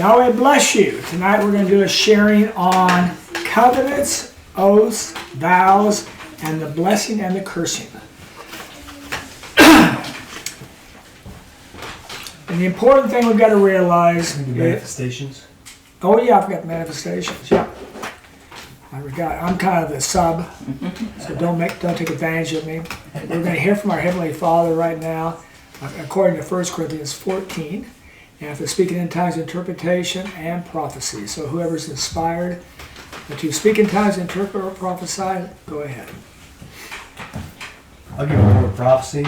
Yahweh bless you. Tonight we're going to do a sharing on covenants, oaths, vows, and the blessing and the cursing. And the important thing we've got to realize The manifestations. Oh yeah, I forgot the manifestations. Yeah, I forgot. I'm kind of the sub, so don't take advantage of me. We're going to hear from our Heavenly Father right now, according to 1 Corinthians 14. And for speaking in tongues, interpretation, and prophecy. So whoever's inspired to speak in tongues, interpret, or prophesy, go ahead. I'll give a word of prophecy.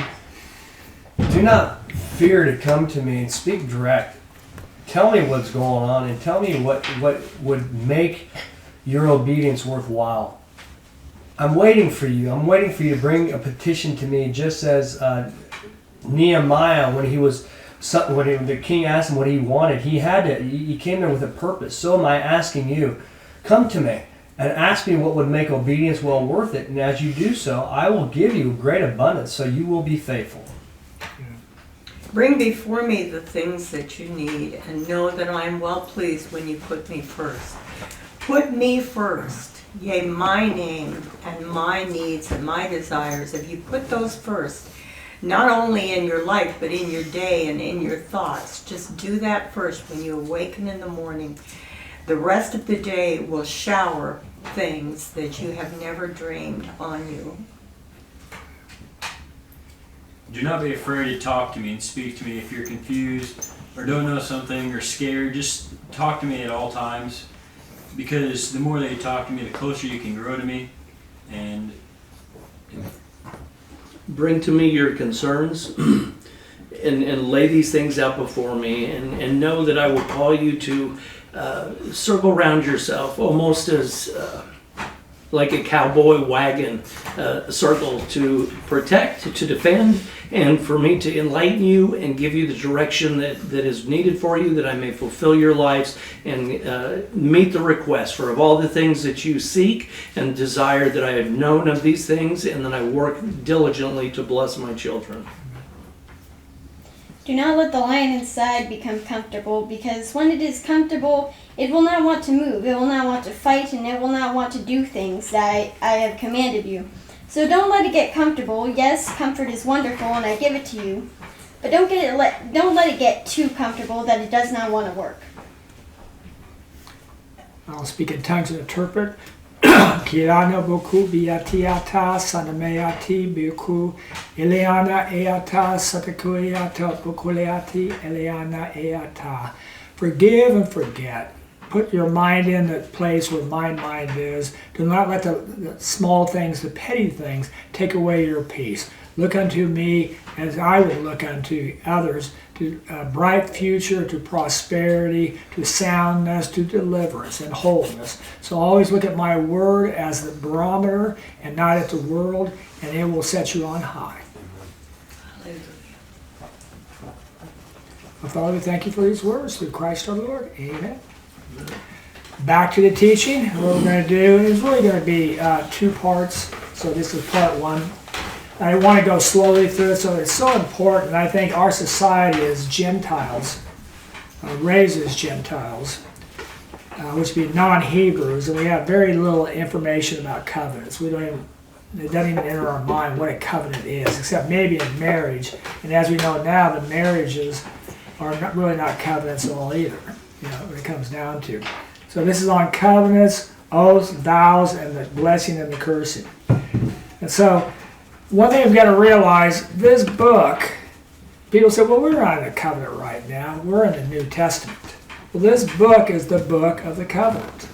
Do not fear to come to me and speak direct. Tell me what's going on and tell me what would make your obedience worthwhile. I'm waiting for you. I'm waiting for you to bring a petition to me, just as Nehemiah, when the king asked him what he wanted, he came there with a purpose. So am I asking you, come to me and ask me what would make obedience well worth it. And as you do so, I will give you great abundance, so you will be faithful. Bring before me the things that you need, and know that I am well pleased when you put me first. Put me first, yea, my name and my needs and my desires. If you put those first, not only in your life, but in your day and in your thoughts. Just do that first when you awaken in the morning. The rest of the day will shower things that you have never dreamed on you. Do not be afraid to talk to me and speak to me if you're confused or don't know something or scared. Just talk to me at all times, because the more that you talk to me, the closer you can grow to me. And bring to me your concerns and lay these things out before me, and know that I will call you to circle around yourself, almost as like a cowboy wagon circle, to protect, to defend, and for me to enlighten you and give you the direction that is needed for you, that I may fulfill your lives and meet the request for of all the things that you seek and desire, that I have known of these things, and that I work diligently to bless my children. Do not let the lion inside become comfortable, because when it is comfortable, it will not want to move, it will not want to fight, and it will not want to do things that I have commanded you. So don't let it get comfortable. Yes, comfort is wonderful, and I give it to you, but don't let it get too comfortable that it does not want to work. I'll speak in tongues and interpret. Kirana boku biatiata sanameati biku Eliana eata satakuiata bukuleati Eliana eata. Forgive and forget. Put your mind in the place where my mind is. Do not let the small things, the petty things, take away your peace. Look unto me as I will look unto others, to a bright future, to prosperity, to soundness, to deliverance and wholeness. So always look at my word as the barometer and not at the world, and it will set you on high. Well, Father, we thank you for these words through Christ our Lord. Amen. Back to the teaching. What we're going to do is really going to be 2 parts. So this is part 1. I want to go slowly through it, so it's so important. I think our society is Gentiles, raises Gentiles, which would be non-Hebrews, and we have very little information about covenants. It doesn't even enter our mind what a covenant is, except maybe in marriage. And as we know now, the marriages are really not covenants at all either, when it comes down to. So this is on covenants, oaths, vows, and the blessing and the cursing. And so one thing we've got to realize, this book, people say, well, we're not in a covenant right now. We're in the New Testament. Well, this book is the book of the covenant.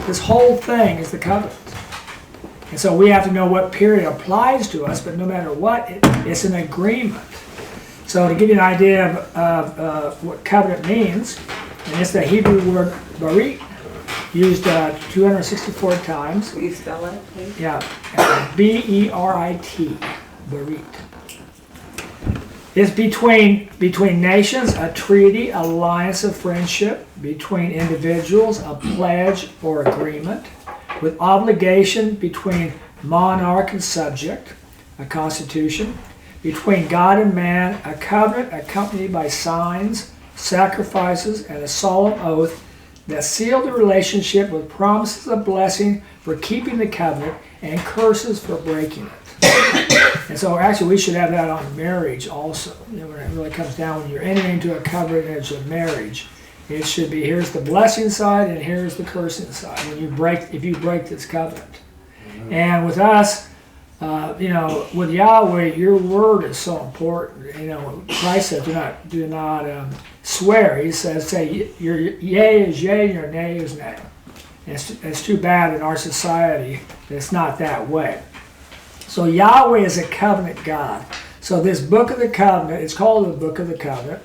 This whole thing is the covenant. And so we have to know what period applies to us, but no matter what, it's an agreement. So to give you an idea of what covenant means, and it's the Hebrew word barit, used 264 times. Will you spell it, please? Yeah, B-E-R-I-T, barit. It's between nations, a treaty, alliance of friendship. Between individuals, a pledge or agreement. With obligation between monarch and subject, a constitution. Between God and man, a covenant accompanied by signs sacrifices, and a solemn oath that seal the relationship with promises of blessing for keeping the covenant and curses for breaking it. And so actually we should have that on marriage also. When it really comes down, when you're entering into a covenant of marriage, it should be, here's the blessing side and here's the cursing side when you break, if you break this covenant. And with us, with Yahweh, your word is so important. Christ said, do not swear. He says, say your yea is yea and your nay is nay. And it's too bad in our society that it's not that way. So Yahweh is a covenant God. So this book of the covenant, it's called the book of the covenant.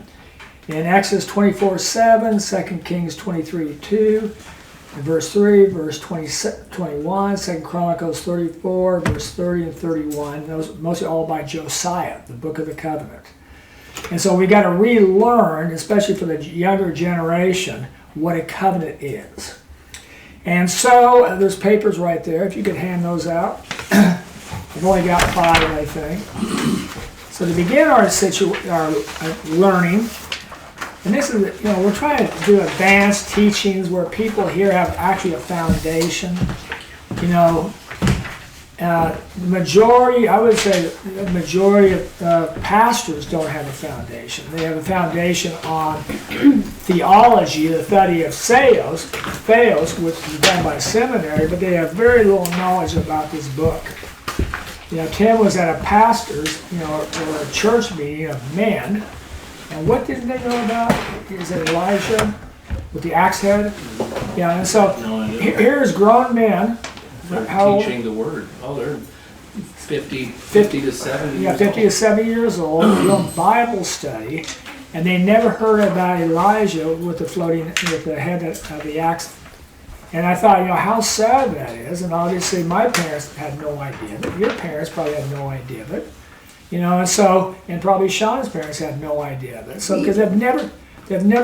In Exodus 24:7, 2 Kings 23:2, in verse 3, verse 21, 2 Chronicles 34, verse 30 and 31, those mostly all by Josiah, the book of the covenant. And so we got to relearn, especially for the younger generation, what a covenant is. And so there's papers right there, if you could hand those out. I've only got 5, I think. So to begin our learning, and this is, we're trying to do advanced teachings where people here have actually a foundation. The majority, I would say, the majority of pastors don't have a foundation. They have a foundation on theology, the study of Theos, which is done by seminary, but they have very little knowledge about this book. Tim was at a pastor's, or a church meeting of men, and what didn't they know about? Is it Elijah with the axe head? Yeah, and so here's grown men. Teaching the word. Oh, they're 50 to 70 Yeah, 50 to 70 years old, doing Bible study, and they never heard about Elijah with the head of the axe. And I thought, how sad that is. And obviously my parents had no idea of it. Your parents probably had no idea of it. And probably Sean's parents had no idea of it. So, because they've never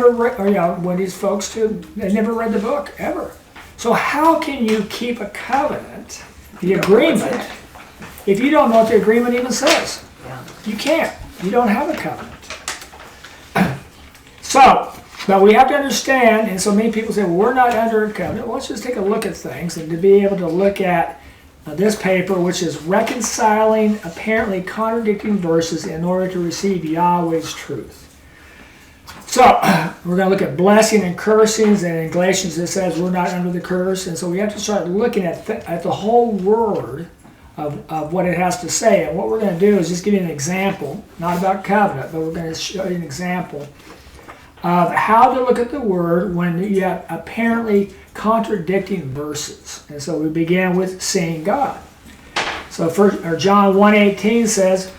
read, when these folks too, they never read the book, ever. So how can you keep a covenant, the agreement, if you don't know what the agreement even says? You can't. You don't have a covenant. But we have to understand, and so many people say, well, we're not under a covenant. Well, let's just take a look at things, and to be able to look at this paper, which is reconciling apparently contradicting verses in order to receive Yahweh's truth. So we're going to look at blessing and cursings, and in Galatians it says we're not under the curse, and so we have to start looking at the whole word of what it has to say. And what we're going to do is just give you an example, not about covenant, but we're going to show you an example of how to look at the word when you have apparently contradicting verses. And so we begin with seeing God. So John 1:18 says,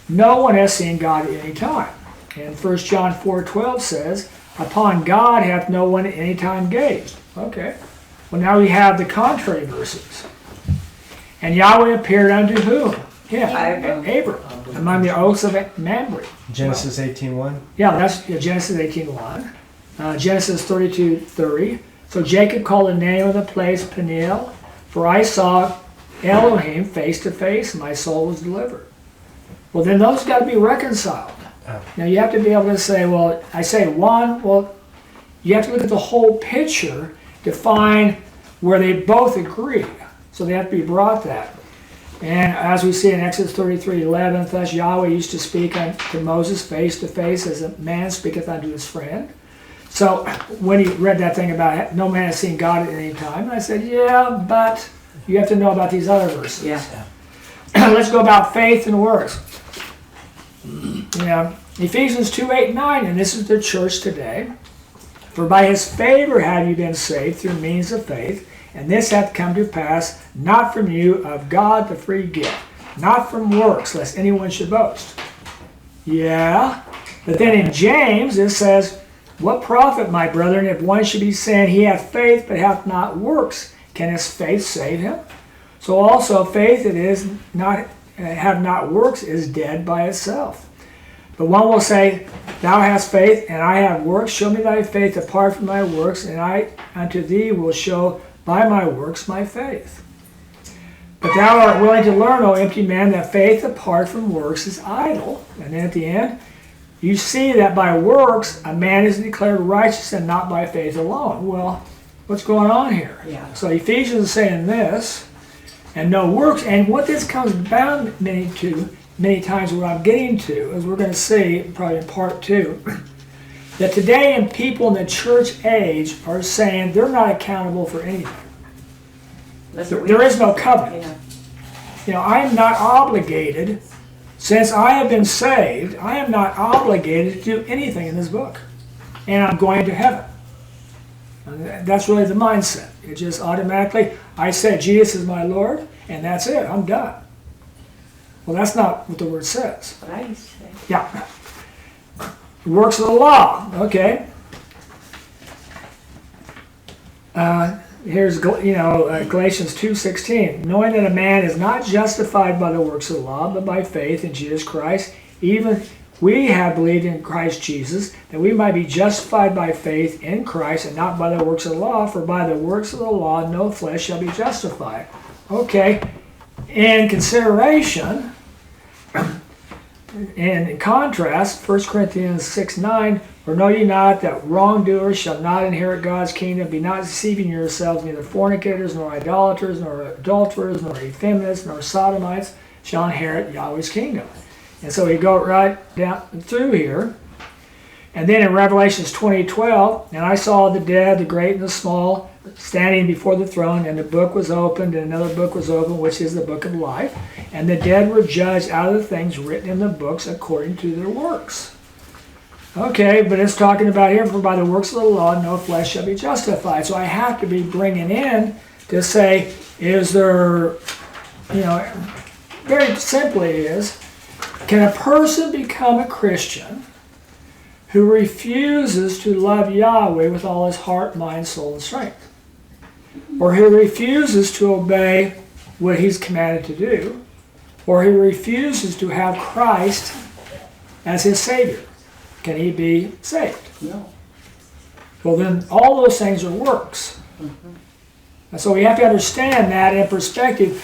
no one has seen God at any time. And 1 John 4:12 says, upon God hath no one at any time gazed. Okay. Well, now we have the contrary verses. And Yahweh appeared unto whom? Abram. Among the oaks of Mamre. Genesis 18:1. Yeah, that's Genesis 18:1. Genesis 32:30. So Jacob called the name of the place Peniel, for I saw Elohim face to face, and my soul was delivered. Well, then those got to be reconciled. Now you have to be able to say, well, I say one, well, you have to look at the whole picture to find where they both agree. So they have to be brought that. And as we see in Exodus 33:11, thus Yahweh used to speak unto Moses face to face as a man speaketh unto his friend. So when he read that thing about no man has seen God at any time, I said, yeah, but you have to know about these other verses. Yeah. Let's go about faith and works. Ephesians 2:8-9, and this is the church today. For by his favor have you been saved through means of faith, and this hath come to pass, not from you, of God the free gift, not from works, lest anyone should boast. Yeah, but then in James it says, what profit, my brethren, if one should be saying he hath faith but hath not works? Can his faith save him? So also faith that is not have not works is dead by itself. But one will say, thou hast faith, and I have works. Show me thy faith apart from thy works, and I unto thee will show by my works my faith. But thou art willing to learn, O empty man, that faith apart from works is idle. And then at the end, you see that by works a man is declared righteous and not by faith alone. Well, what's going on here? Yeah. So Ephesians is saying this, and no works. And what this comes down many times, what I'm getting to, as we're going to see probably in part 2, that today and people in the church age are saying they're not accountable for anything. There is no covenant. Yeah. You know, I am not obligated, since I have been saved, I am not obligated to do anything in this book. And I'm going to heaven. And that's really the mindset. It just automatically, I said Jesus is my Lord, and that's it, I'm done. Well, that's not what the word says. What I used to say. Yeah. Works of the law, okay. Here's Galatians 2:16, knowing that a man is not justified by the works of the law, but by faith in Jesus Christ. Even we have believed in Christ Jesus, that we might be justified by faith in Christ and not by the works of the law, for by the works of the law no flesh shall be justified. Okay, in consideration, and in contrast, 1 Corinthians 6:9, or know ye not that wrongdoers shall not inherit God's kingdom? Be not deceiving yourselves, neither fornicators, nor idolaters, nor adulterers, nor effeminates, nor sodomites shall inherit Yahweh's kingdom. And so we go right down through here. And then in Revelations 20:12, and I saw the dead, the great and the small, standing before the throne, and the book was opened, and another book was opened, which is the book of life. And the dead were judged out of the things written in the books according to their works. Okay, but it's talking about here, for by the works of the law no flesh shall be justified. So I have to be bringing in to say, is there, very simply is, can a person become a Christian who refuses to love Yahweh with all his heart, mind, soul, and strength? Or who refuses to obey what he's commanded to do? Or who refuses to have Christ as his Savior? Can he be saved? No. Well, then all those things are works. And so we have to understand that in perspective.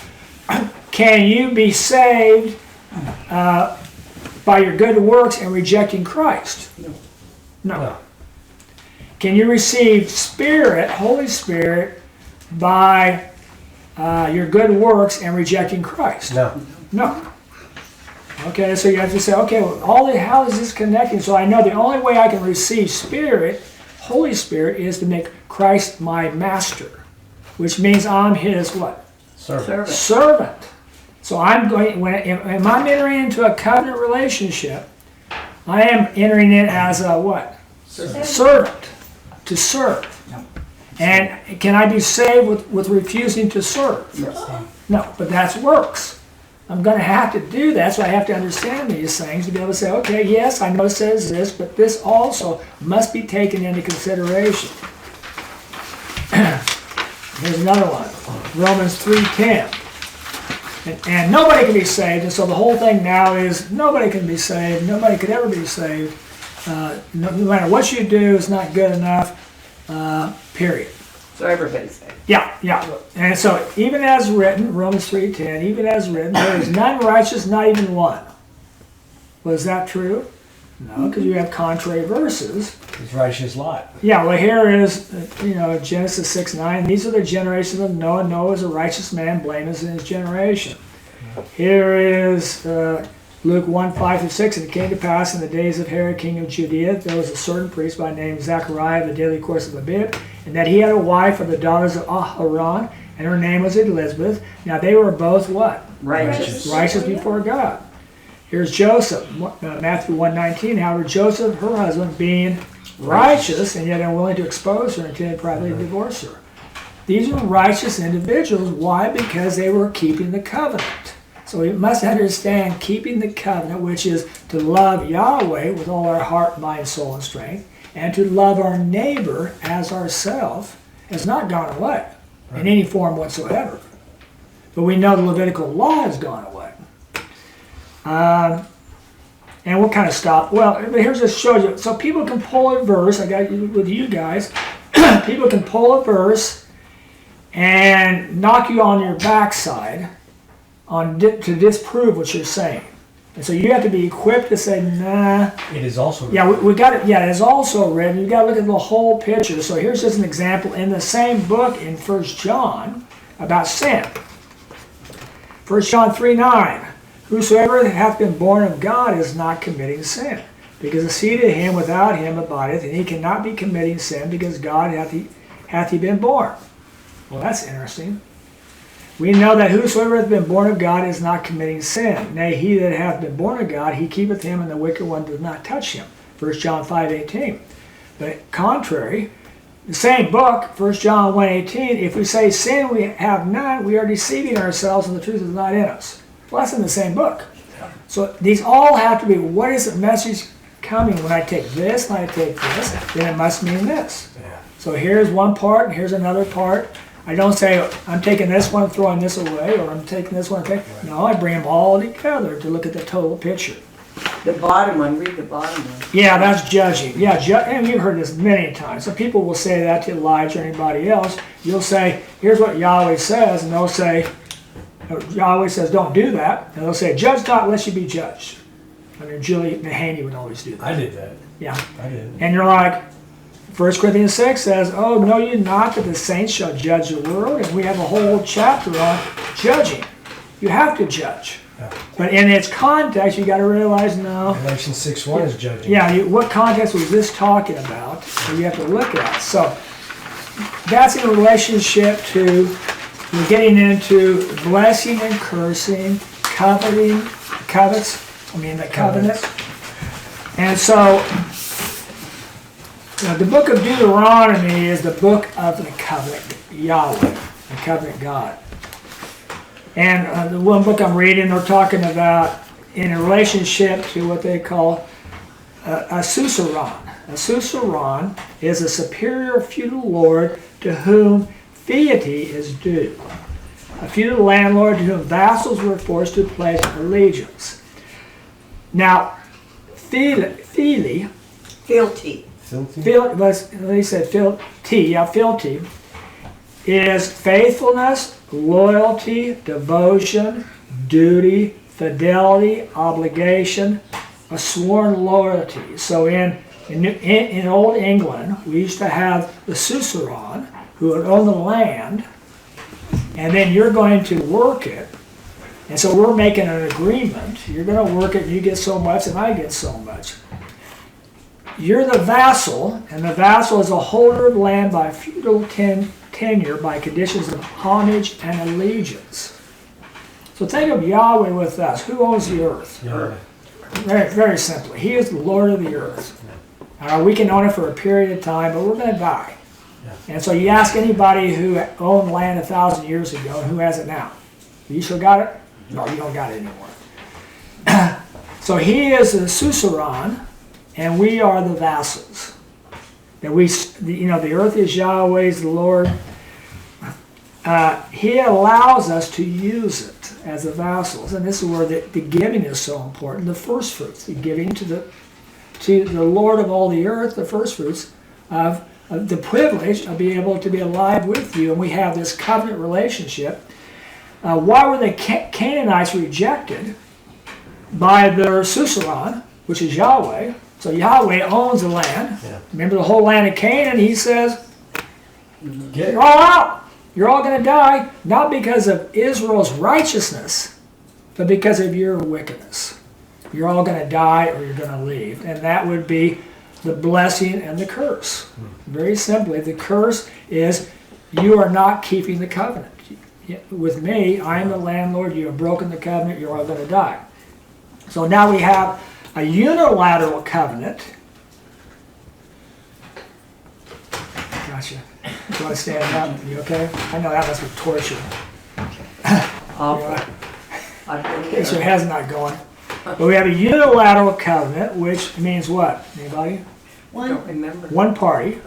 Can you be saved by your good works and rejecting Christ? No. Can you receive Spirit, Holy Spirit, by your good works and rejecting Christ? No. Okay, so you have to say, okay, well, how is this connecting? So I know the only way I can receive Spirit, Holy Spirit, is to make Christ my master, which means I'm his what? Servant. So I'm going, when I'm entering into a covenant relationship, I am entering in as a what? Servant. To serve. And can I be saved with refusing to serve? No, but that's works. I'm going to have to do that, so I have to understand these things to be able to say, okay, yes, I know it says this, but this also must be taken into consideration. Here's another one, Romans 3:10. And nobody can be saved, and so the whole thing now is nobody can be saved, nobody could ever be saved. No matter what you do, it's not good enough, period. So everybody's saved. Yeah. And so even as written, Romans 3:10, even as written, there is none righteous, not even one. Was that true? No, because you have contrary verses. It's righteous Lot. Yeah, well here is, Genesis 6:9. These are the generations of Noah. Noah was a righteous man, blameless in his generation. Here is Luke 1:5-6. And it came to pass in the days of Herod, king of Judea, there was a certain priest by name Zechariah of the daily course of Abib, and that he had a wife of the daughters of Aharon, and her name was Elizabeth. Now they were both what? Righteous before God. Here's Joseph, Matthew 1:19. However, Joseph, her husband, being righteous and yet unwilling to expose her, intended privately to divorce her. These were righteous individuals. Why? Because they were keeping the covenant. So we must understand keeping the covenant, which is to love Yahweh with all our heart, mind, soul, and strength, and to love our neighbor as ourselves, has not gone away in any form whatsoever. But we know the Levitical law has gone away. And we'll kind of stop. Well, here's just shows you. So people can pull a verse. I got you with you guys. People can pull a verse and knock you on your backside to disprove what you're saying. And so you have to be equipped to say, nah. It is also. Yeah, we got it. Yeah, it's also written. You got to look at the whole picture. So here's just an example in the same book in 1 John about sin. 1 John 3:9. Whosoever hath been born of God is not committing sin, because the seed of him without him abideth, and he cannot be committing sin, because God hath he been born. Well, that's interesting. We know that whosoever hath been born of God is not committing sin. Nay, he that hath been born of God, he keepeth him, and the wicked one does not touch him. 1 John 5:18. But contrary, the same book, 1 John 1:18, if we say sin we have none, we are deceiving ourselves, and the truth is not in us. Well, that's in the same book. So these all have to be, what is the message coming? When I take this and I take this, then it must mean this. So here's one part and here's another part. I don't say, I'm taking this one and throwing this away, or I'm taking this one and taking... No, I bring them all together to look at the total picture. The bottom one, read the bottom one. Yeah, that's judging. Yeah, and you've heard this many times. So people will say that to Elijah or anybody else. You'll say, here's what Yahweh says, and they'll say, Yahweh says, don't do that. And they'll say, judge not unless you be judged. I mean, Julie Mahaney would always do that. I did that. Yeah. I did. And you're like, 1 Corinthians 6 says, oh, know you not that the saints shall judge the world? And we have a whole chapter on judging. You have to judge. Yeah. But in its context, you got to realize, no. Galatians 6:1 is judging. Yeah, what context was this talking about? So you have to look at. So that's in relationship to, we're getting into blessing and cursing, the covenant. And so, the book of Deuteronomy is the book of the covenant, Yahweh, the covenant God. And the one book I'm reading, they're talking about in a relationship to what they call a suzerain. A suzerain is a superior feudal lord to whom fealty is due. A feudal landlord to whom vassals were forced to pledge allegiance. Now, fealty. Fealty is faithfulness, loyalty, devotion, duty, fidelity, obligation, a sworn loyalty. So in Old England, we used to have the suzerain who would own the land, and then you're going to work it. And so we're making an agreement. You're going to work it, and you get so much, and I get so much. You're the vassal, and the vassal is a holder of land by feudal tenure by conditions of homage and allegiance. So think of Yahweh with us. Who owns the earth? Yahweh. Very, very simply. He is the Lord of the earth. We can own it for a period of time, but we're going to die. Yeah. And so you ask anybody who owned land 1,000 years ago, who has it now? You still got it? No, you don't got it anymore. So he is the suzerain, and we are the vassals. And the earth is Yahweh's, the Lord. He allows us to use it as the vassals, and this is where the giving is so important. The first fruits, the giving to the Lord of all the earth, the first fruits of the privilege of being able to be alive with you, and we have this covenant relationship. Why were the Canaanites rejected by their suzerain, which is Yahweh? So Yahweh owns the land. Yeah. Remember the whole land of Canaan, he says, you're all out. You're all going to die, not because of Israel's righteousness, but because of your wickedness. You're all going to die or you're going to leave. And that would be the blessing and the curse. Very simply, the curse is you are not keeping the covenant. With me, I am the landlord, you have broken the covenant, you're all going to die. So now we have a unilateral covenant. Gotcha. You want to stand up? You okay? I know that must be torture. In case your head's not going. But we have a unilateral covenant, which means what? Anybody? I don't remember. One party.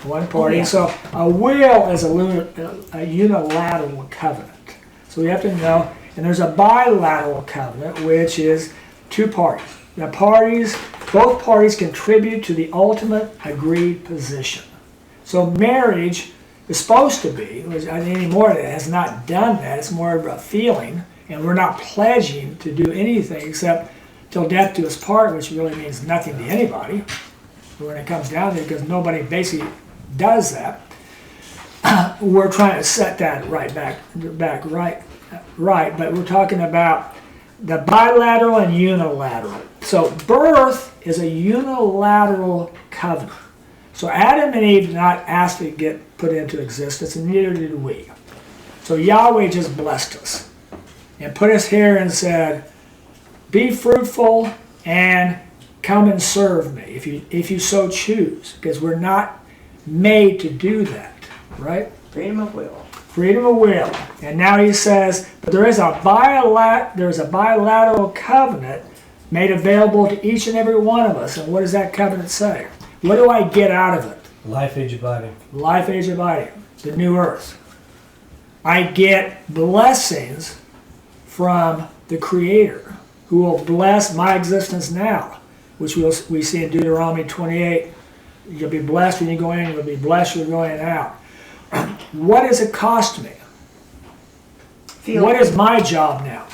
One party. Yeah. So a will is a unilateral covenant. So we have to know. And there's a bilateral covenant, which is two parties. Both parties contribute to the ultimate agreed position. So marriage is supposed to be, anymore that has not done that, it's more of a feeling, and we're not pledging to do anything except till death do us part, which really means nothing to anybody when it comes down to it, because nobody basically does that. We're trying to set that right back right, but we're talking about the bilateral and unilateral. So birth is a unilateral covenant. So Adam and Eve did not ask to get put into existence, and neither did we. So Yahweh just blessed us and put us here and said, be fruitful and come and serve me if you so choose, because we're not made to do that, right? Freedom of will. Freedom of will. And now he says, but there's a bilateral covenant made available to each and every one of us. And what does that covenant say? What do I get out of it? Life, age, abiding. Life, age, abiding. The new earth. I get blessings from the Creator, who will bless my existence now, which we see in Deuteronomy 28. You'll be blessed when you go in, you'll be blessed when you're going out. What does it cost me? Fealty. What is my job now?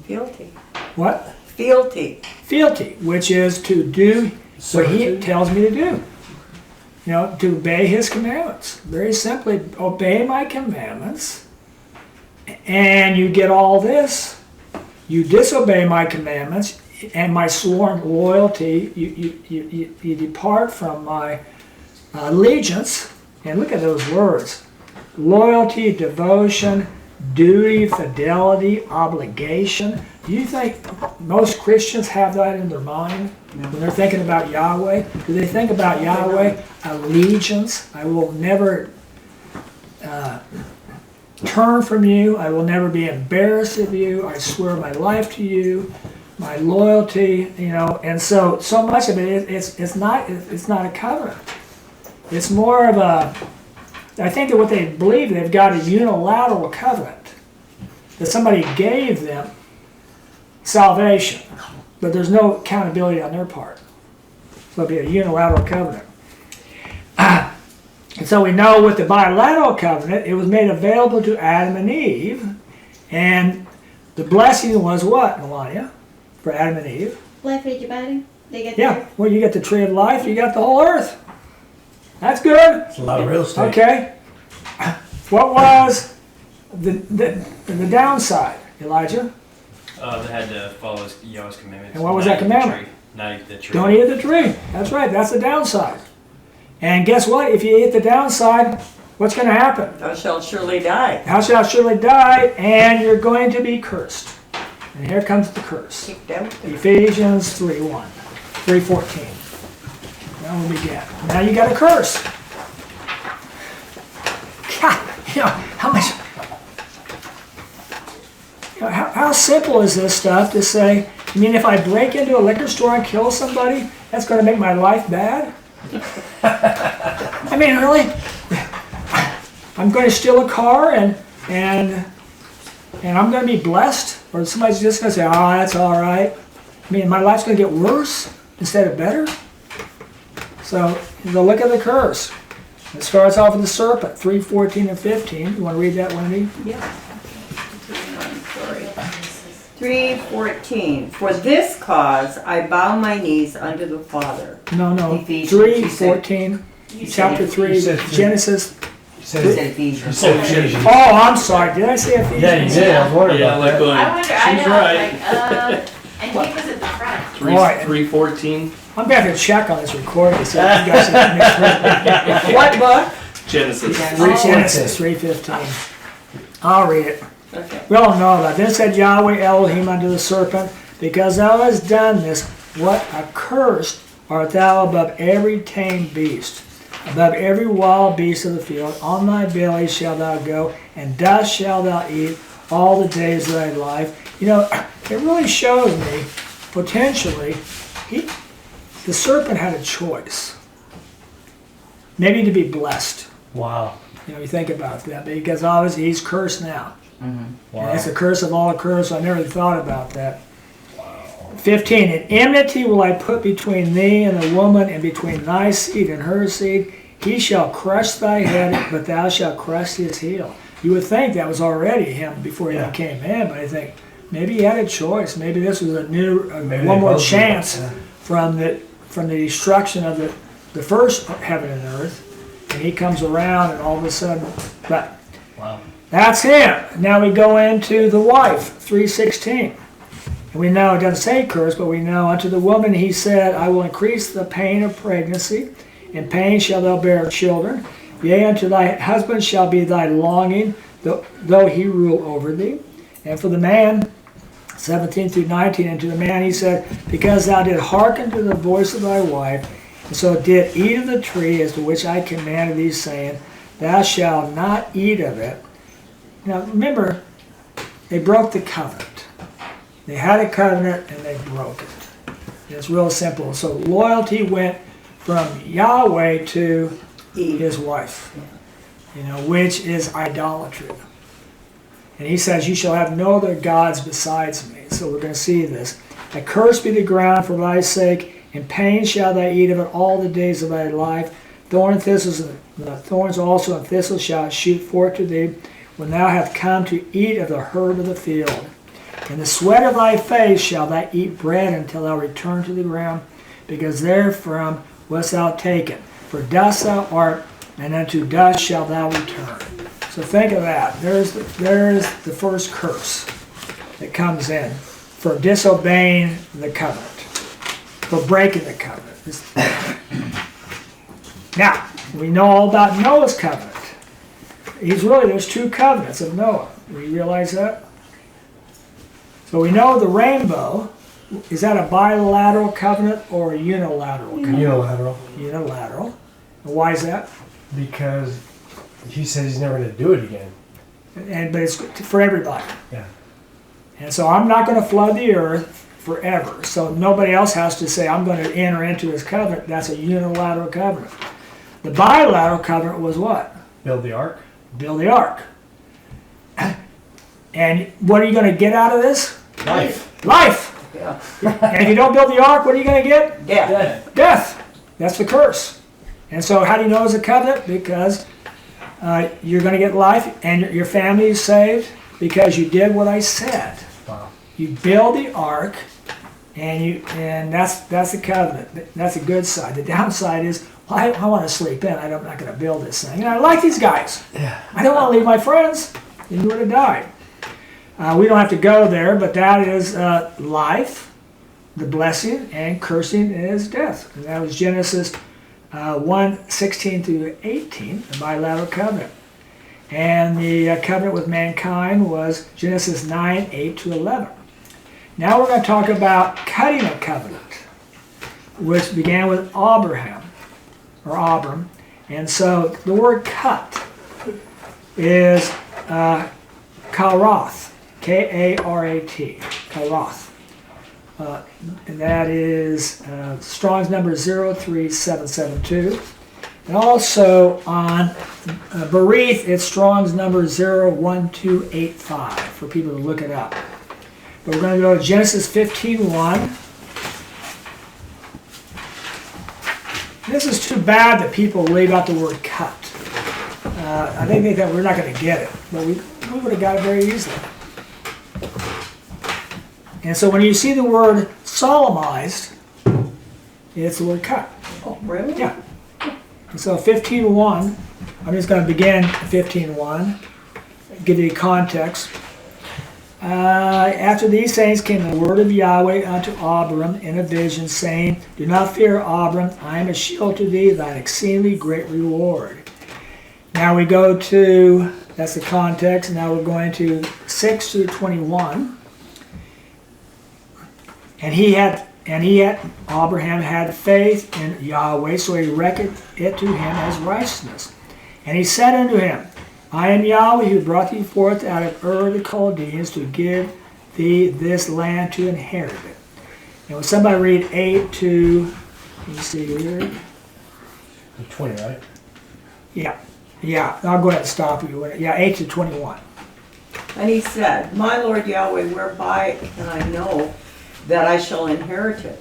Fealty. What? Fealty. Fealty, which is to do what he tells me to do. You know, to obey his commandments. Very simply, obey my commandments, and you get all this. You disobey my commandments and my sworn loyalty, you depart from my allegiance. And look at those words: loyalty, devotion, duty, fidelity, obligation. Do you think most Christians have that in their mind when they're thinking about Yahweh? Do they think about Yahweh? Allegiance. I will never turn from you. I will never be embarrassed of you. I swear my life to you. My loyalty, you know. And so much of it, it's not a covenant. It's more of a, I think that what they believe, they've got a unilateral covenant, that somebody gave them salvation, but there's no accountability on their part. So it'll be a unilateral covenant. And so we know with the bilateral covenant, it was made available to Adam and Eve, and the blessing was what, Melania, for Adam and Eve? Life, age, abiding. They get Yeah, well, you get the tree of life, you got the whole earth. That's good. It's a lot of real estate. Okay. What was the downside, Elijah? They had to follow Yahweh's commandments. And what was that commandment? Not eat the tree. Don't eat the tree. That's right. That's the downside. And guess what? If you eat the downside, what's going to happen? Thou shalt surely die. Thou shalt surely die, and you're going to be cursed. And here comes the curse. Kicked out. Ephesians 3:1, 3:14. Now we begin. Now you got a curse. God, you know, how simple is this stuff to say, I mean, if I break into a liquor store and kill somebody, that's going to make my life bad? I mean, really? I'm going to steal a car and I'm going to be blessed? Or somebody's just going to say, oh, that's all right. I mean, my life's going to get worse instead of better? So, the look at the curse. It starts off with the serpent, 3:14 and 15. You want to read that, Wendy? Yeah. I'm sorry. 3:14. For this cause I bow my knees unto the Father. No. Ephesians, 3:14, chapter 3, said three. Genesis. You said Ephesians. You said Ephesians. Oh, I'm sorry. Did I say Ephesians? Yeah, you did. I was wondering Yeah, about like that. going, I wonder, she's I know, right. and he was at the front. Right. 3:14. I'm going to have to check on this recording to see if you guys have mixed What book? Genesis. Genesis 3:15. I'll read it. Okay. We all know about it. Then said Yahweh Elohim unto the serpent, because thou hast done this, what accursed art thou above every tame beast, above every wild beast of the field. On thy belly shalt thou go, and dust shalt thou eat all the days of thy life. You know, it really shows me, potentially, the serpent had a choice. Maybe to be blessed. Wow. You know, you think about that, because obviously he's cursed now. Wow. And it's a curse of all curse. I never thought about that. 15. And enmity will I put between thee and the woman, and between thy seed and her seed. He shall crush thy head, but thou shalt crush his heel. You would think that was already him before he became man, but I think, maybe he had a choice. Maybe this was a new, Maybe one they more both did. chance Yeah. from the destruction of the first heaven and earth. And he comes around and all of a sudden, but Wow. that's him. Now we go into the wife, 3:16. And we know, it doesn't say curse, but we know unto the woman he said, I will increase the pain of pregnancy, in pain shall thou bear children. Yea, unto thy husband shall be thy longing, though he rule over thee. And for the man, 17 through 19, and to the man he said, because thou did hearken to the voice of thy wife, and so did eat of the tree as to which I commanded thee, saying, thou shalt not eat of it. Now remember, they broke the covenant. They had a covenant and they broke it. It's real simple. So loyalty went from Yahweh to his wife, which is idolatry. And he says, you shall have no other gods besides me. So we're going to see this. Accursed be the ground for thy sake, in pain shall thou eat of it all the days of thy life. Thorns also and thistles shall shoot forth to thee, when thou hast come to eat of the herb of the field. In the sweat of thy face shall thou eat bread until thou return to the ground, because therefrom wast thou taken. For dust thou art, and unto dust shalt thou return. So think of that. There's the first curse that comes in for disobeying the covenant, for breaking the covenant. Now, we know all about Noah's covenant. There's two covenants of Noah. We realize that? So we know the rainbow, is that a bilateral covenant or a unilateral covenant? Unilateral. Unilateral. And why is that? Because he says he's never going to do it again. But it's for everybody. Yeah. And so I'm not going to flood the earth forever. So nobody else has to say, I'm going to enter into his covenant. That's a unilateral covenant. The bilateral covenant was what? Build the ark. Build the ark. And what are you going to get out of this? Life. Life! Yeah. And if you don't build the ark, what are you going to get? Death. Death. That's the curse. And so how do you know it's a covenant? Because you're going to get life and your family is saved because you did what I said. Wow. You build the ark, and that's the covenant. That's a good side. The downside is, well, I want to sleep in. I'm not going to build this thing. And I like these guys. Yeah. I don't want to leave my friends. Then you would have died. We don't have to go there, but that is life, the blessing, and cursing is death. And that was Genesis 1:16 through 18, the bilateral covenant. And the covenant with mankind was Genesis 9:8 to 11. Now we're going to talk about cutting a covenant, which began with Abraham, or Abram. And so the word cut is karoth. K-A-R-A-T, Karoth. And that is Strong's number 03772. And also on Berith, it's Strong's number 01285 for people to look it up. But we're going to go to Genesis 15:1. This is too bad that people leave out the word cut. I think they thought we're not going to get it, but we would have got it very easily. And so when you see the word solemnized, it's the word cut. Oh, really? Yeah. And so 15:1, I'm just going to begin 15:1, give you context. After these things came the word of Yahweh unto Abram in a vision, saying, do not fear, Abram, I am a shield to thee, thine exceedingly great reward. Now we go to, that's the context, now we're going to 6 through 21. And Abraham had faith in Yahweh, so he reckoned it to him as righteousness. And he said unto him, I am Yahweh who brought thee forth out of Ur of the Chaldeans to give thee this land to inherit it. And when somebody read 8 to, let me see here. 20, right? Yeah, I'll go ahead and stop you. Yeah, 8 to 21. And he said, my Lord Yahweh, whereby can I know that I shall inherit it?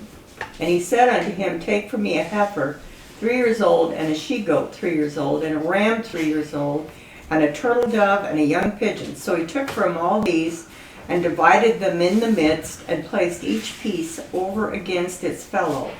And he said unto him, take for me a heifer 3 years old, and a she-goat 3 years old, and a ram 3 years old, and a turtle dove, and a young pigeon. So he took from all these, and divided them in the midst, and placed each piece over against its fellow.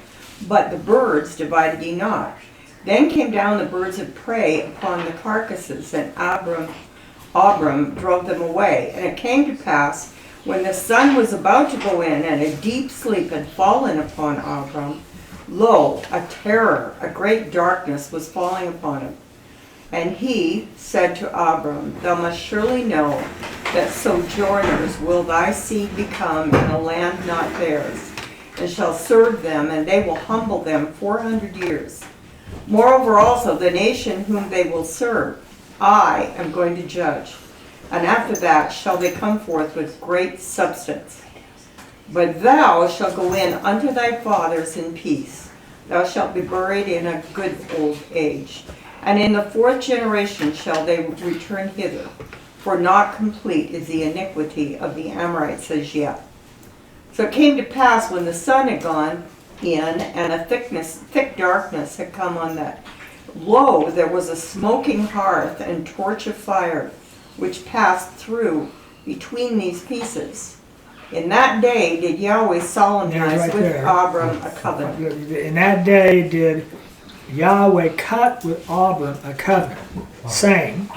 But the birds divided he not. Then came down the birds of prey upon the carcasses, and Abram drove them away. And it came to pass, when the sun was about to go in, and a deep sleep had fallen upon Abram, lo, a terror, a great darkness was falling upon him. And he said to Abram, Thou must surely know that sojourners will thy seed become in a land not theirs, and shall serve them, and they will humble them 400 years. Moreover also, the nation whom they will serve, I am going to judge. And after that shall they come forth with great substance. But thou shalt go in unto thy fathers in peace. Thou shalt be buried in a good old age. And in the 4th generation shall they return hither. For not complete is the iniquity of the Amorites as yet. So it came to pass, when the sun had gone in, and a thick darkness had come on that, lo, there was a smoking hearth and torch of fire, which passed through between these pieces. In that day did Yahweh solemnize with Abram a covenant. In that day did Yahweh cut with Abram a covenant, saying,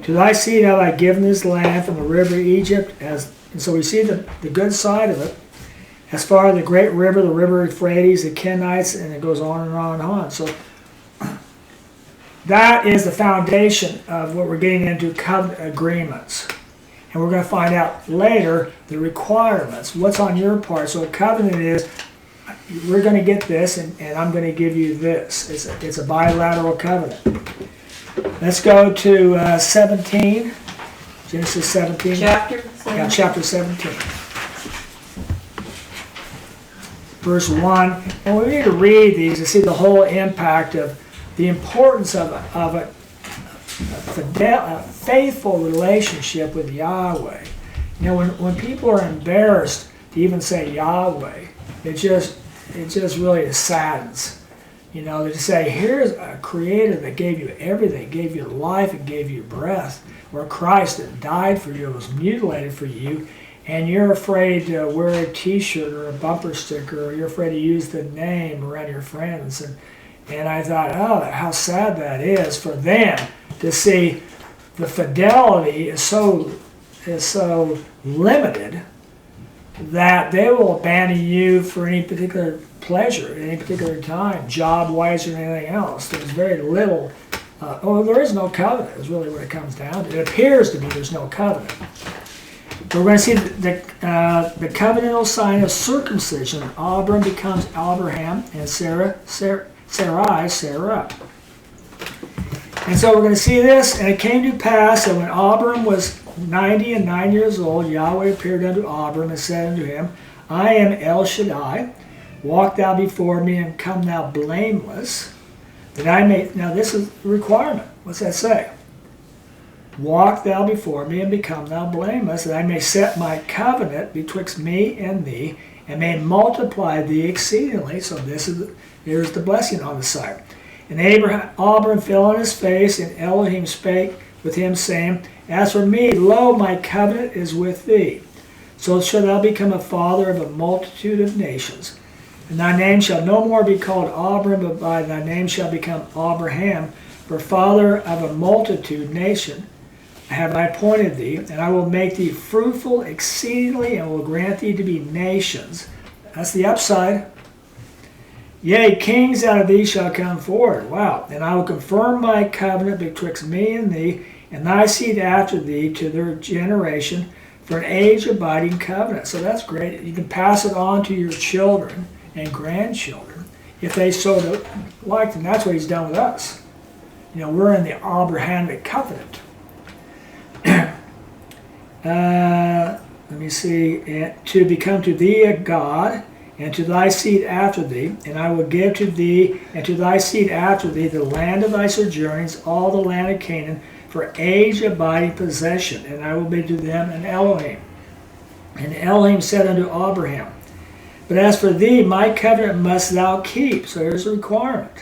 To thy seed have I given this land from the river Egypt. And so we see the good side of it. As far as the great river, the river Euphrates, the Kenites, and it goes on and on and on. So that is the foundation of what we're getting into, covenant agreements. And we're going to find out later the requirements, what's on your part. So a covenant is, we're going to get this, and I'm going to give you this. It's a bilateral covenant. Let's go to 17, Genesis 17. Chapter 17. Yeah, chapter 17. Verse 1. And we need to read these to see the whole impact of the importance of a faithful relationship with Yahweh. You know, when people are embarrassed to even say Yahweh, it just really saddens. You know, to say, here's a creator that gave you everything, gave you life and gave you breath, or Christ that died for you, was mutilated for you, and you're afraid to wear a t-shirt or a bumper sticker, or you're afraid to use the name around your friends. And I thought, oh, how sad that is for them to see the fidelity is so limited that they will abandon you for any particular pleasure at any particular time, job-wise or anything else. There's very little, there is no covenant is really what it comes down to. It appears to be there's no covenant. We're going to see the covenantal sign of circumcision. Abram becomes Abraham, and Sarai, Sarah. And so we're going to see this, and it came to pass that when Abram was 99 years old, Yahweh appeared unto Abram and said unto him, I am El Shaddai, walk thou before me and come thou blameless, that I may, now this is a requirement. What's that say? Walk thou before me and become thou blameless, that I may set my covenant betwixt me and thee, and may multiply thee exceedingly. So here's the blessing on the side. And Abram fell on his face, and Elohim spake with him, saying, As for me, lo, my covenant is with thee. So shalt thou become a father of a multitude of nations. And thy name shall no more be called Abram, but by thy name shall become Abraham, for father of a multitude nation have I appointed thee, and I will make thee fruitful exceedingly, and will grant thee to be nations. That's the upside. Yea, kings out of thee shall come forward. Wow. And I will confirm my covenant betwixt me and thee, and thy seed after thee to their generation, for an age-abiding covenant. So that's great. You can pass it on to your children and grandchildren if they so like. And that's what he's done with us. You know, we're in the Abrahamic covenant. Let me see. To become to thee a God, and to thy seed after thee, and I will give to thee and to thy seed after thee the land of thy sojournings, all the land of Canaan, for age-abiding possession, and I will be to them an Elohim. And Elohim said unto Abraham, But as for thee, my covenant must thou keep. So here's a requirement.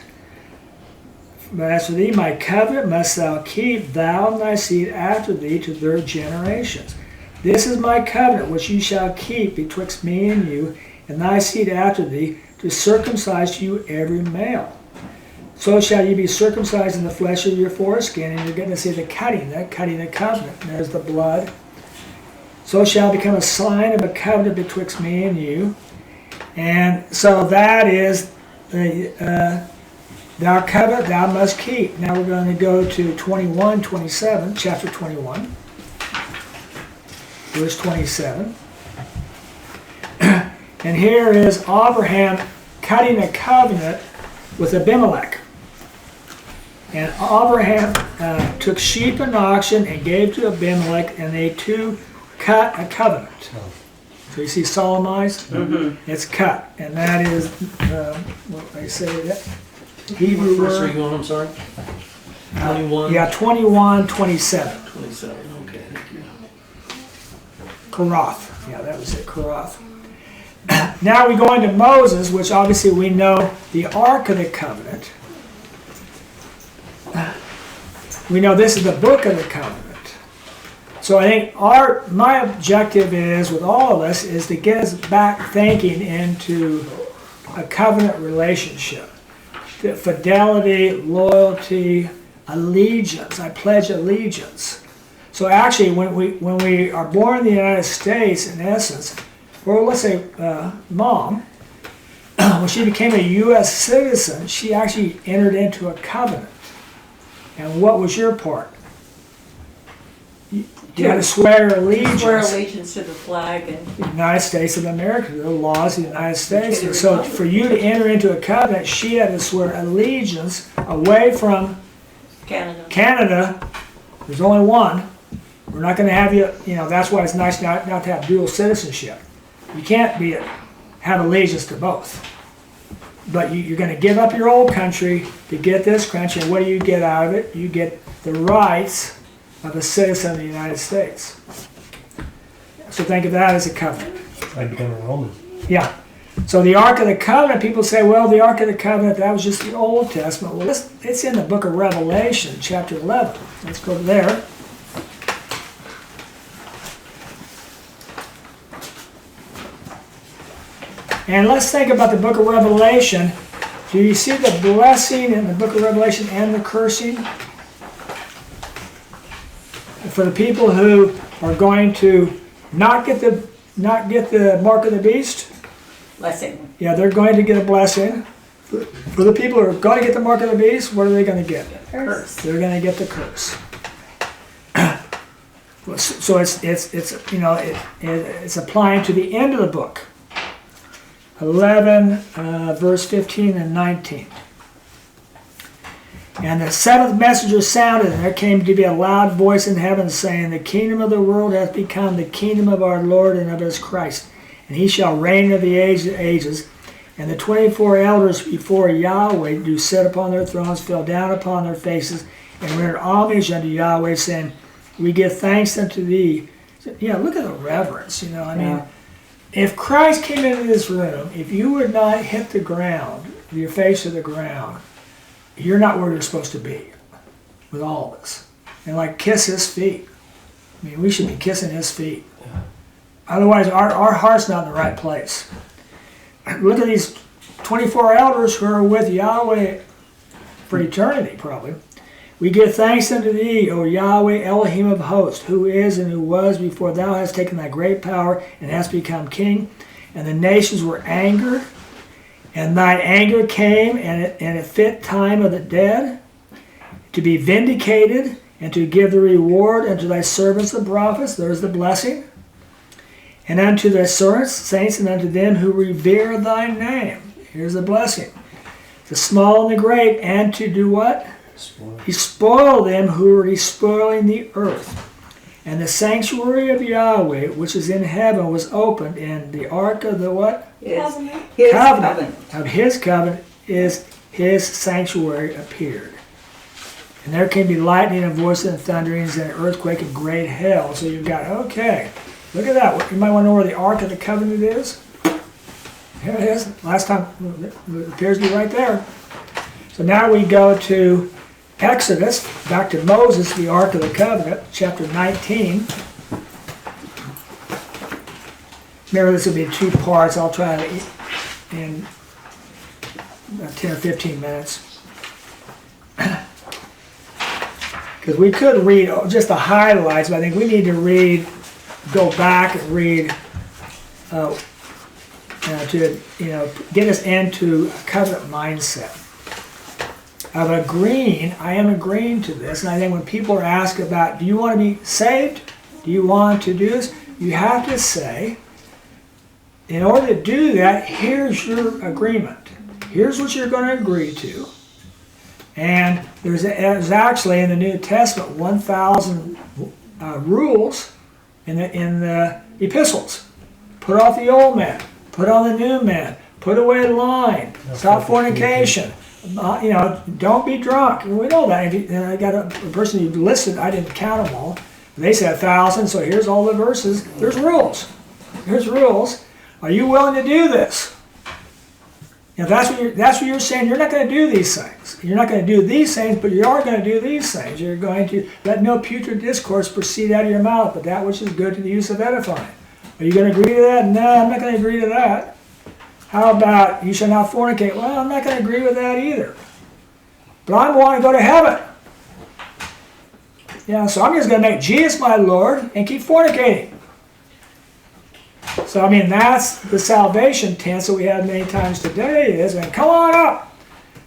But as for thee, my covenant must thou keep, thou and thy seed after thee to their generations. This is my covenant which you shall keep betwixt me and you, and thy seed after thee, to circumcise you every male. So shall you be circumcised in the flesh of your foreskin, and you're going to see the cutting the covenant. And there's the blood. So shall become a sign of a covenant betwixt me and you. And so that is the thou covenant thou must keep. Now we're going to go to 27, chapter 21, verse 27. And here is Abraham cutting a covenant with Abimelech. And Abraham took sheep and oxen and gave to Abimelech, and they two cut a covenant. So you see solemnized? Mm-hmm. It's cut. And that is, what they say that? Hebrew What verse are word. you on, I'm sorry? 21? Yeah, 21, 27. 27, okay, thank you. Karath. Yeah, that was it, Karath. Now we go into Moses, which obviously we know the Ark of the Covenant. We know this is the Book of the Covenant. So I think my objective is, with all of us, is to get us back thinking into a covenant relationship. The fidelity, loyalty, allegiance. I pledge allegiance. So actually, when we are born in the United States, in essence, or let's say Mom, when she became a U.S. citizen, she actually entered into a covenant. And what was your part? You had to swear allegiance. Swear allegiance to the flag and The United States of America, the laws of the United States. And so for you to enter into a covenant, she had to swear allegiance away from Canada. Canada. There's only one. We're not going to have you, that's why it's nice not to have dual citizenship. You can't have allegiance to both. But you're going to give up your old country to get this country, and what do you get out of it? You get the rights of a citizen of the United States. So think of that as a covenant. I become a Roman. Yeah. So the Ark of the Covenant, people say, well, the Ark of the Covenant, that was just the Old Testament. Well, it's in the book of Revelation, chapter 11. Let's go there. And let's think about the book of Revelation. Do you see the blessing in the book of Revelation and the cursing? For the people who are going to not get the mark of the beast, Blessing. yeah, they're going to get a blessing. For the people who are going to get the mark of the beast, what are they going to get? Curse. They're going to get the curse. So it's applying to the end of the book. 11, verse 15 and 19. And the seventh messenger sounded, and there came to be a loud voice in heaven saying, the kingdom of the world hath become the kingdom of our Lord and of his Christ, and he shall reign of the age of ages. And the 24 elders before Yahweh do sit upon their thrones, fell down upon their faces, and render homage unto Yahweh, saying, we give thanks unto thee. Yeah, look at the reverence, I mean, if Christ came into this room, if you would not hit the ground, your face to the ground, you're not where you're supposed to be with all of us. And kiss his feet. I mean, we should be kissing his feet. Otherwise, our heart's not in the right place. Look at these 24 elders who are with Yahweh for eternity, probably. We give thanks unto thee, O Yahweh, Elohim of hosts, who is and who was before thou hast taken thy great power and hast become king. And the nations were angered, and thine anger came in a fit time of the dead, to be vindicated, and to give the reward unto thy servants the prophets. There's the blessing. And unto thy servants, saints, and unto them who revere thy name. Here's the blessing. The small and the great, and to do what? He spoiled them who were despoiling the earth. And the sanctuary of Yahweh, which is in heaven, was opened, and the ark of the what? His Covenant. covenant. Of his covenant is his sanctuary appeared. And there can be lightning and voices and thunderings and an earthquake and great hail. So you've got, okay, look at that. You might want to know where the ark of the covenant is. Here it is. Last time, it appears to be right there. So now we go to Exodus, back to Moses, the Ark of the Covenant, chapter 19. remember this will be 2 parts. I'll try to in about 10 or 15 minutes. Because we could read just the highlights, but I think we need to go back and read to get us into a covenant mindset. I am agreeing to this, and I think when people are asked about, do you want to be saved? Do you want to do this? You have to say, in order to do that, here's your agreement. Here's what you're going to agree to. And there's actually in the New Testament 1,000 rules in the epistles. Put off the old man. Put on the new man. Put away lying. Stop fornication. Don't be drunk. We know that. I got a person who listed, I didn't count them all. They said 1,000, so here's all the verses. There's rules. There's rules. Are you willing to do this? That's what you're saying. You're not going to do these things. You're not going to do these things, but you are going to do these things. You're going to let no putrid discourse proceed out of your mouth, but that which is good to the use of edifying. Are you going to agree to that? No, I'm not going to agree to that. How about you shall not fornicate? Well, I'm not going to agree with that either. But I want to go to heaven. So I'm just going to make Jesus my Lord and keep fornicating. So, that's the salvation tense that we have many times today is, and come on up.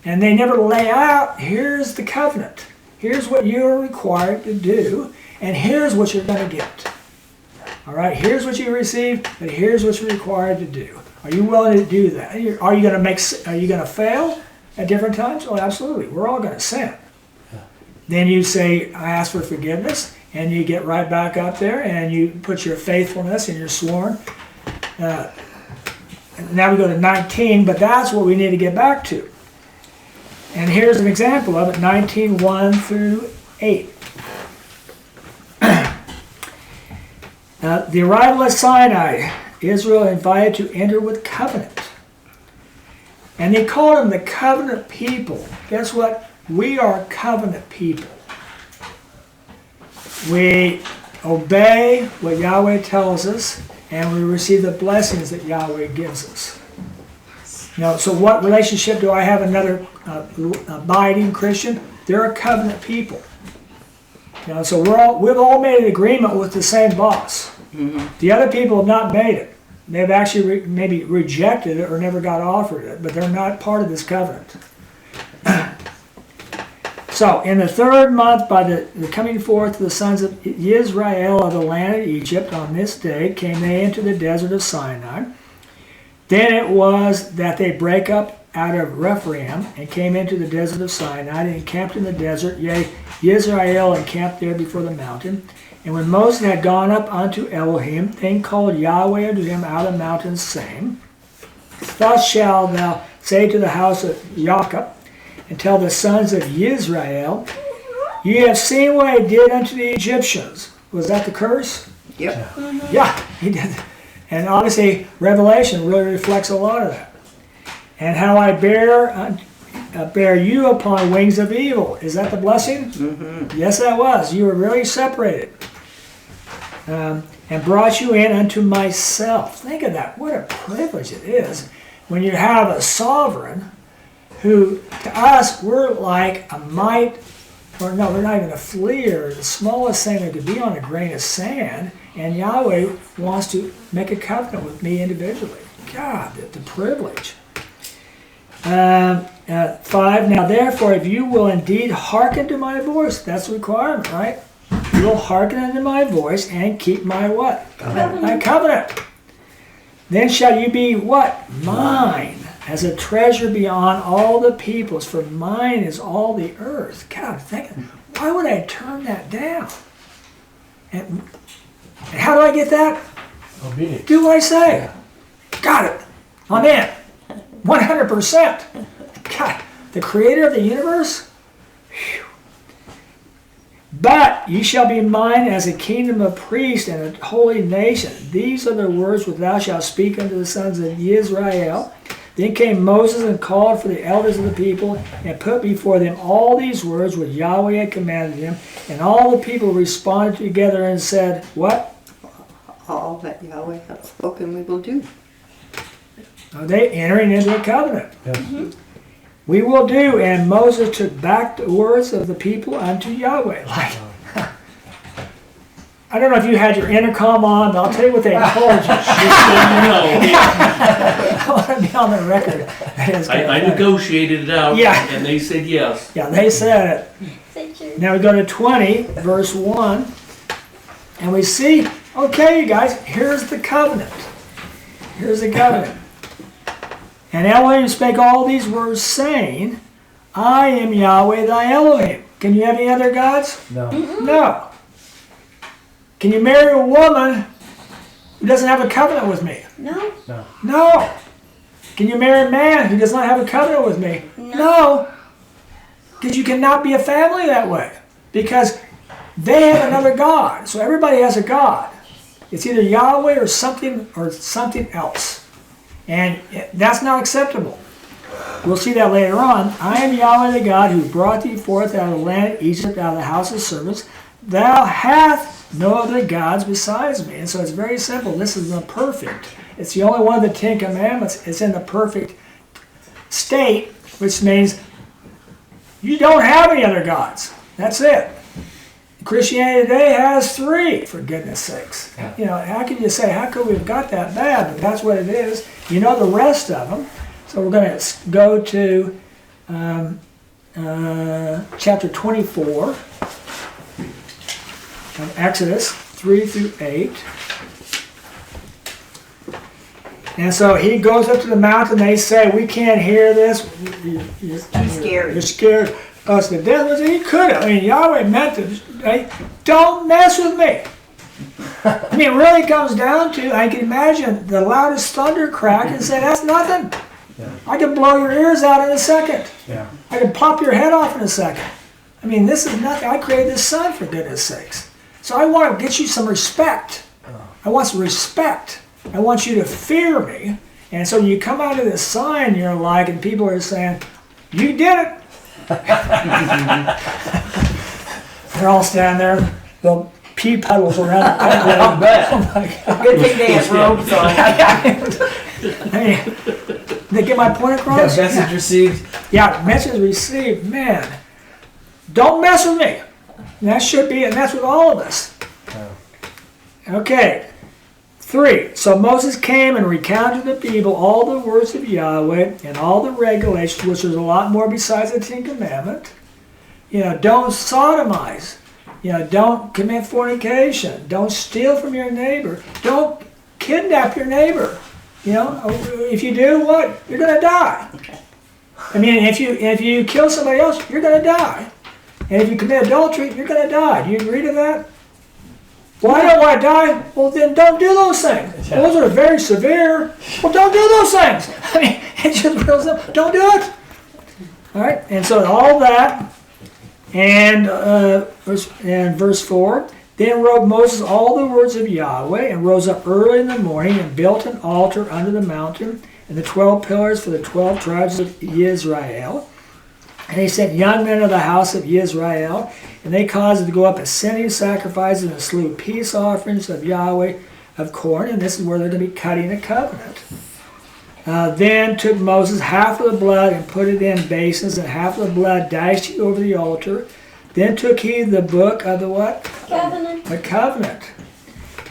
And they never lay out, here's the covenant. Here's what you're required to do, and here's what you're going to get. All right, here's what you receive, but here's what you're required to do. Are you willing to do that? Are you going to fail at different times? Oh, absolutely. We're all going to sin. Then you say, I ask for forgiveness, and you get right back up there, and you put your faithfulness and your sworn. Now we go to 19, but that's what we need to get back to. And here's an example of it, 19:1 through 8. The arrival at Sinai, Israel invited to enter with covenant. And they called them the covenant people. Guess what? We are covenant people. We obey what Yahweh tells us, and we receive the blessings that Yahweh gives us. So what relationship do I have another abiding Christian? They're a covenant people. So we've all made an agreement with the same boss. Mm-hmm. The other people have not made it. They've actually maybe rejected it or never got offered it, but they're not part of this covenant. So, in the 3rd month, by the coming forth of the sons of Israel of the land of Egypt, on this day came they into the desert of Sinai. Then it was that they brake up out of Rephaim and came into the desert of Sinai and encamped in the desert. Yea, Israel encamped there before the mountain. And when Moses had gone up unto Elohim, then called Yahweh unto him out of the mountain, saying, Thus shalt thou say to the house of Jacob, and tell the sons of Israel, ye have seen what I did unto the Egyptians. Was that the curse? Yep. Yeah, he did. And obviously, Revelation really reflects a lot of that. And how I bear you upon wings of evil. Is that the blessing? Mm-hmm. Yes, that was. You were really separated. And brought you in unto myself. Think of that. What a privilege it is when you have a sovereign who, to us, we're like a mite, or no, we're not even a flea, or the smallest thing that could be on a grain of sand, and Yahweh wants to make a covenant with me individually. God, the privilege. 5, now therefore, if you will indeed hearken to my voice, that's the requirement, right? You will hearken unto my voice and keep my what? Covenant. My covenant. Then shall you be what? Mine. As a treasure beyond all the peoples, for mine is all the earth. God, why would I turn that down? And how do I get that? Obedience. Do what I say. Got it. I'm in. 100%. God, the creator of the universe? Whew. But ye shall be mine as a kingdom of priests and a holy nation. These are the words which thou shalt speak unto the sons of Israel. Then came Moses and called for the elders of the people and put before them all these words which Yahweh had commanded him. And all the people responded together and said, what? all that Yahweh hath spoken we will do. Are they entering into a covenant? Yes. We will do, and Moses took back the words of the people unto Yahweh. Like, I don't know if you had your intercom on, but I'll tell you what they told you. I want to be on the record. I negotiated it out, Yeah. and they said yes. Yeah, they said it. Say true. Now we go to 20, verse 1, and we see, okay, you guys, here's the covenant. Here's the covenant. And Elohim spake all these words, saying, I am Yahweh thy Elohim. Can you have any other gods? No. No. Can you marry a woman who doesn't have a covenant with me? No. No. Can you marry a man who does not have a covenant with me? No. Because you cannot be a family that way. Because they have another God. So everybody has a God. It's either Yahweh or something else. And that's not acceptable. We'll see that later on. I am Yahweh the God who brought thee forth out of the land of Egypt, out of the house of servants. Thou hast no other gods besides me. And so it's very simple. This is the perfect. It's the only one of the Ten Commandments. It's in the perfect state, which means you don't have any other gods. That's it. Christianity today has 3, for goodness sakes. Yeah. You know, how can you say, how could we have got that bad? But that's what it is. You know the rest of them. So we're going to go to chapter 24 of Exodus 3 through 8. And so he goes up to the mountain. They say, we can't hear this. You're scared. You're scared. Us to death. He could have. I mean, Yahweh meant to say, don't mess with me. I mean, it really comes down to, I can imagine the loudest thunder crack and say, that's nothing. Yeah. I can blow your ears out in a second. Yeah. I can pop your head off in a second. I mean, this is nothing. I created this sun, for goodness sakes. So I want to get you some respect. I want some respect. I want you to fear me. And so you come out of this sign you're like, and people are saying, you did it. They're all standing there, the pea puddles around the I bet. Oh my God. Good thing they have robes on. Hey, they get my point across? Yeah, message received. Yeah, message received. Man, don't mess with me. And that should be, and that's with all of us. Okay. 3. So Moses came and recounted to the people all the words of Yahweh and all the regulations, which was a lot more besides the Ten Commandments. You know, don't sodomize. You know, don't commit fornication. Don't steal from your neighbor. Don't kidnap your neighbor. You know, if you do, what? You're going to die. I mean, if you kill somebody else, you're going to die. And if you commit adultery, you're going to die. Do you agree to that? Well, I don't want to die. Well, then don't do those things. Yeah. Those are very severe. Well, don't do those things. I mean, it's just real simple. Don't do it. All right. And so all that, and verse 4. Then wrote Moses all the words of Yahweh, and rose up early in the morning, and built an altar under the mountain, and the 12 pillars for the 12 tribes of Israel. And he sent young men of the house of Israel, and they caused it to go up ascending sacrifices and slew peace offerings of Yahweh of corn. And this is where they're going to be cutting a covenant. Then took Moses half of the blood and put it in basins, and half of the blood dashed he over the altar. Then took he the book of the what? Covenant. The covenant.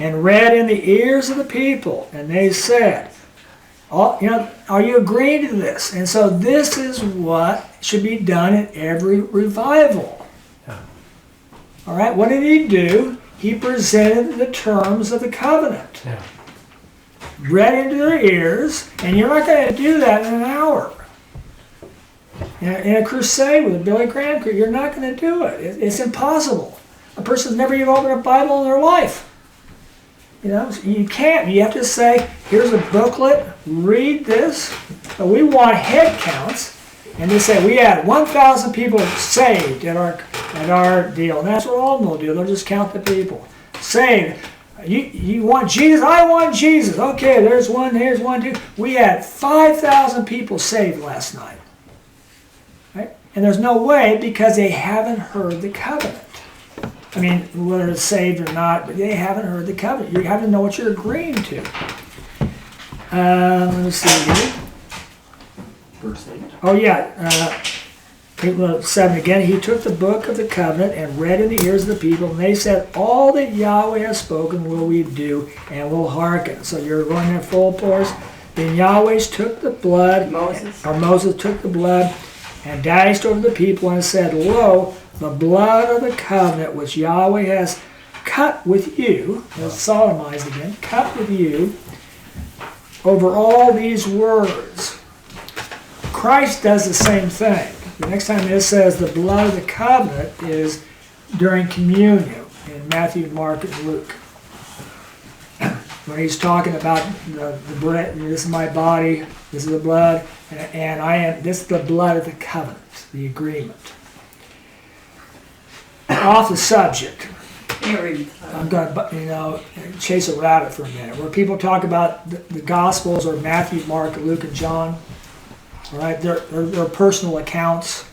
And read in the ears of the people. And they said, are you agreeing to this? And so this is what should be done in every revival. Yeah. All right, what did he do? He presented the terms of the covenant. Yeah. Read into their ears, and you're not going to do that in an hour. In a crusade with a Billy Graham, you're not going to do it. It's impossible. A person's never even opened a Bible in their life. You know, you can't. You have to say, here's a booklet, read this. But we want head counts. And they say, we had 1,000 people saved at our deal. And that's what all of them will do. They'll just count the people. Saved. You want Jesus? I want Jesus. Okay, there's one, here's one, two. We had 5,000 people saved last night. Right? And there's no way, because they haven't heard the covenant. I mean, whether it's saved or not, but they haven't heard the covenant. You have to know what you're agreeing to. Let me see here. Verse 8. Oh yeah, 7 again. He took the book of the covenant and read in the ears of the people, and they said, "All that Yahweh has spoken will we do, and will hearken." So you're going in full force. Then Yahweh took the blood, Moses took the blood, and dashed over the people, and said, "Lo, the blood of the covenant which Yahweh has cut with you," that's solemnized again, cut with you, over all these words. Christ does the same thing. The next time it says the blood of the covenant is during communion in Matthew, Mark, and Luke. When he's talking about the bread, this is my body, this is the blood, and this is the blood of the covenant, the agreement. Off the subject. I'm going to, chase a rabbit for a minute. Where people talk about the Gospels or Matthew, Mark, Luke, and John, all right, they're personal accounts.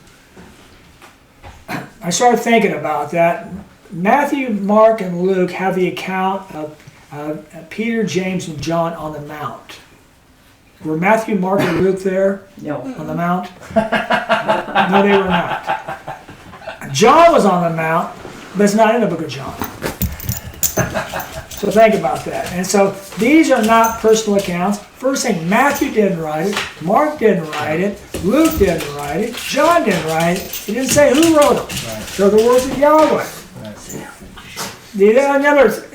I started thinking about that. Matthew, Mark, and Luke have the account of Peter, James, and John on the Mount. Were Matthew, Mark, and Luke there? No. On the Mount? No, they were not. John was on the Mount, but it's not in the book of John. So think about that. And so these are not personal accounts. First thing, Matthew didn't write it, Mark didn't write it, Luke didn't write it, John didn't write it. He didn't say who wrote them. Right. They're the words of Yahweh. Right. Another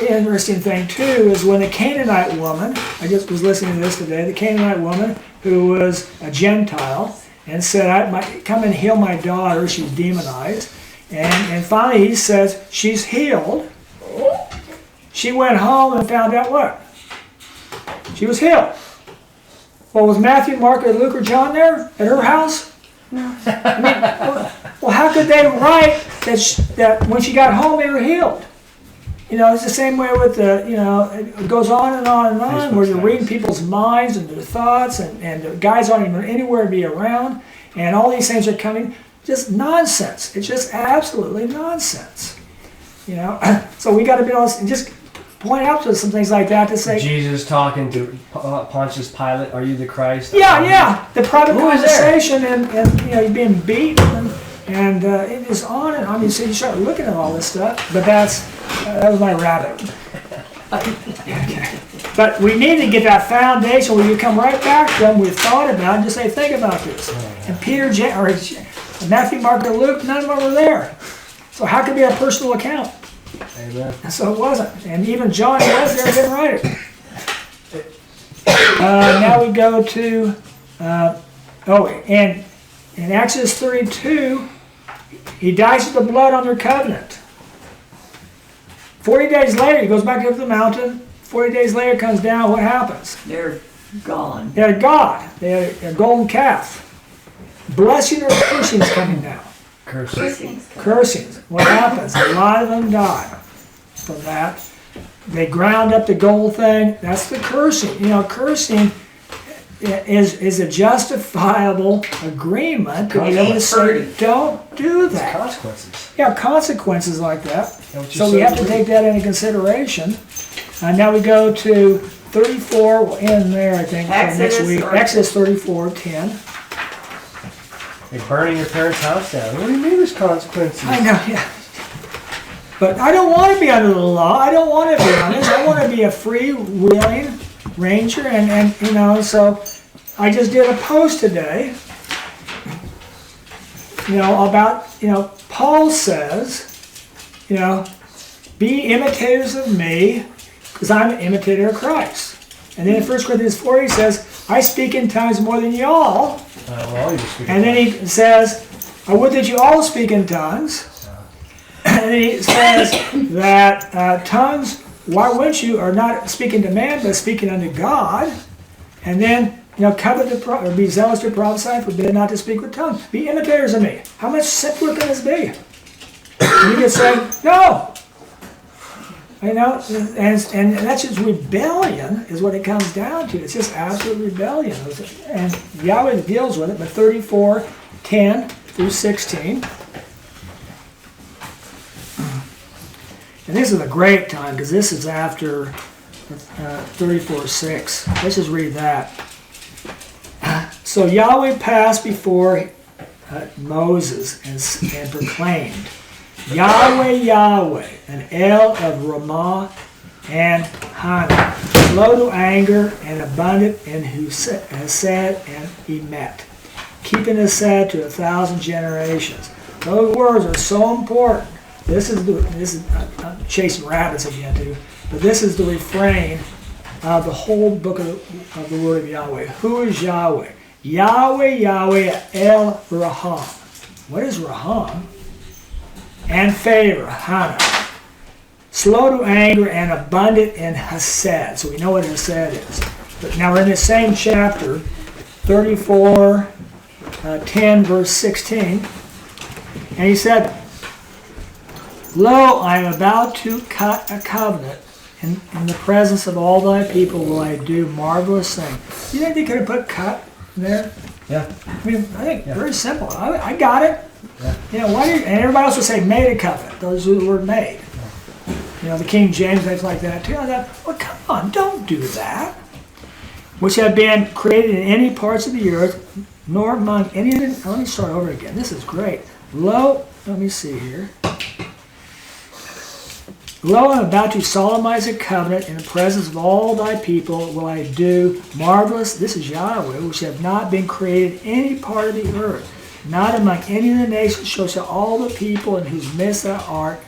interesting thing too is when the Canaanite woman, I just was listening to this today, the Canaanite woman who was a Gentile and said, "Come and heal my daughter, she's demonized." And finally he says, she's healed. She went home and found out what? She was healed. Well, was Matthew, Mark, or Luke, or John there at her house? No. I mean, well, how could they write that when she got home they were healed? It's the same way with it goes on and on and on, where you're reading people's minds and their thoughts, and the guys aren't even anywhere to be around, and all these things are coming. Just nonsense. It's just absolutely nonsense. So we got to be able to just point out to some things like that to say. Jesus talking to Pontius Pilate, "Are you the Christ?" Yeah. The private conversation, and you're being beaten, and it is on and on. So you start looking at all this stuff, but that was my rabbit. Okay. But we need to get that foundation where you come right back to them. We've thought about it, and just say, think about this. And Peter, or Matthew, Mark, and Luke, none of them were there. So how could it be a personal account? Amen. So it wasn't. And even John was there, didn't write it. Now we go to, and in Exodus 32, he dyes the blood on their covenant. 40 days later, he goes back up the mountain. 40 days later, comes down. What happens? They're gone. They're God. They had a golden calf. Blessing or cursing is coming down. Cursings. What happens? A lot of them die from that. They ground up the gold thing. That's the cursing. Cursing is a justifiable agreement to be able to say, don't do that. Consequences. Yeah, consequences like that. So we have to take that into consideration. Now we go to 34. We'll end there, I think, for next week. Exodus 34:10. Like burning your parents' house down. What do you mean there's consequences? I know, yeah. But I don't want to be under the law. I don't want to be on this. I want to be a free-wheeling ranger, and so I just did a post today, about, Paul says, be imitators of me, because I'm an imitator of Christ. And then in 1 Corinthians 4, he says, I speak in tongues more than y'all. And then he says, I would that you all speak in tongues. And then he says that tongues, why wouldn't you, are not speaking to man, but speaking unto God. And then, covet or be zealous to prophesy, forbid not to speak with tongues. Be imitators of me. How much simpler can this be? And you can say, no. And that's just rebellion is what it comes down to. It's just absolute rebellion. And Yahweh deals with it, but 34:10 through 16. And this is a great time because this is after 34:6. Let's just read that. So Yahweh passed before Moses and proclaimed, Yahweh, Yahweh, an El of Ramah and Hannah, slow to anger and abundant in Hesed and Emet, keeping Hesed to 1,000 generations. Those words are so important. This is I'm chasing rabbits again too, but this is the refrain of the whole book of the Word of Yahweh. Who is Yahweh? Yahweh, Yahweh, El Raham. What is Raham? And favor, Hannah. Slow to anger and abundant in Hesed. So we know what Hesed is. But now we're in the same chapter, 34, 10, verse 16. And he said, Lo, I am about to cut a covenant. In the presence of all thy people will I do marvelous things. You think they could have put cut there? Yeah. I mean, I think very simple. I got it. Yeah. You know, and everybody else would say made a covenant. Those are the word made. You know, the King James, things like that too. I thought, well, come on, don't do that. Which have been created in any parts of the earth, nor among any of them. Let me start over again. This is great. Lo, let me see here. Lo, I'm about to solemnize a covenant in the presence of all thy people will I do marvelous, this is Yahweh, which have not been created in any part of the earth. Not among any of the nations shall all the people in whose midst thou art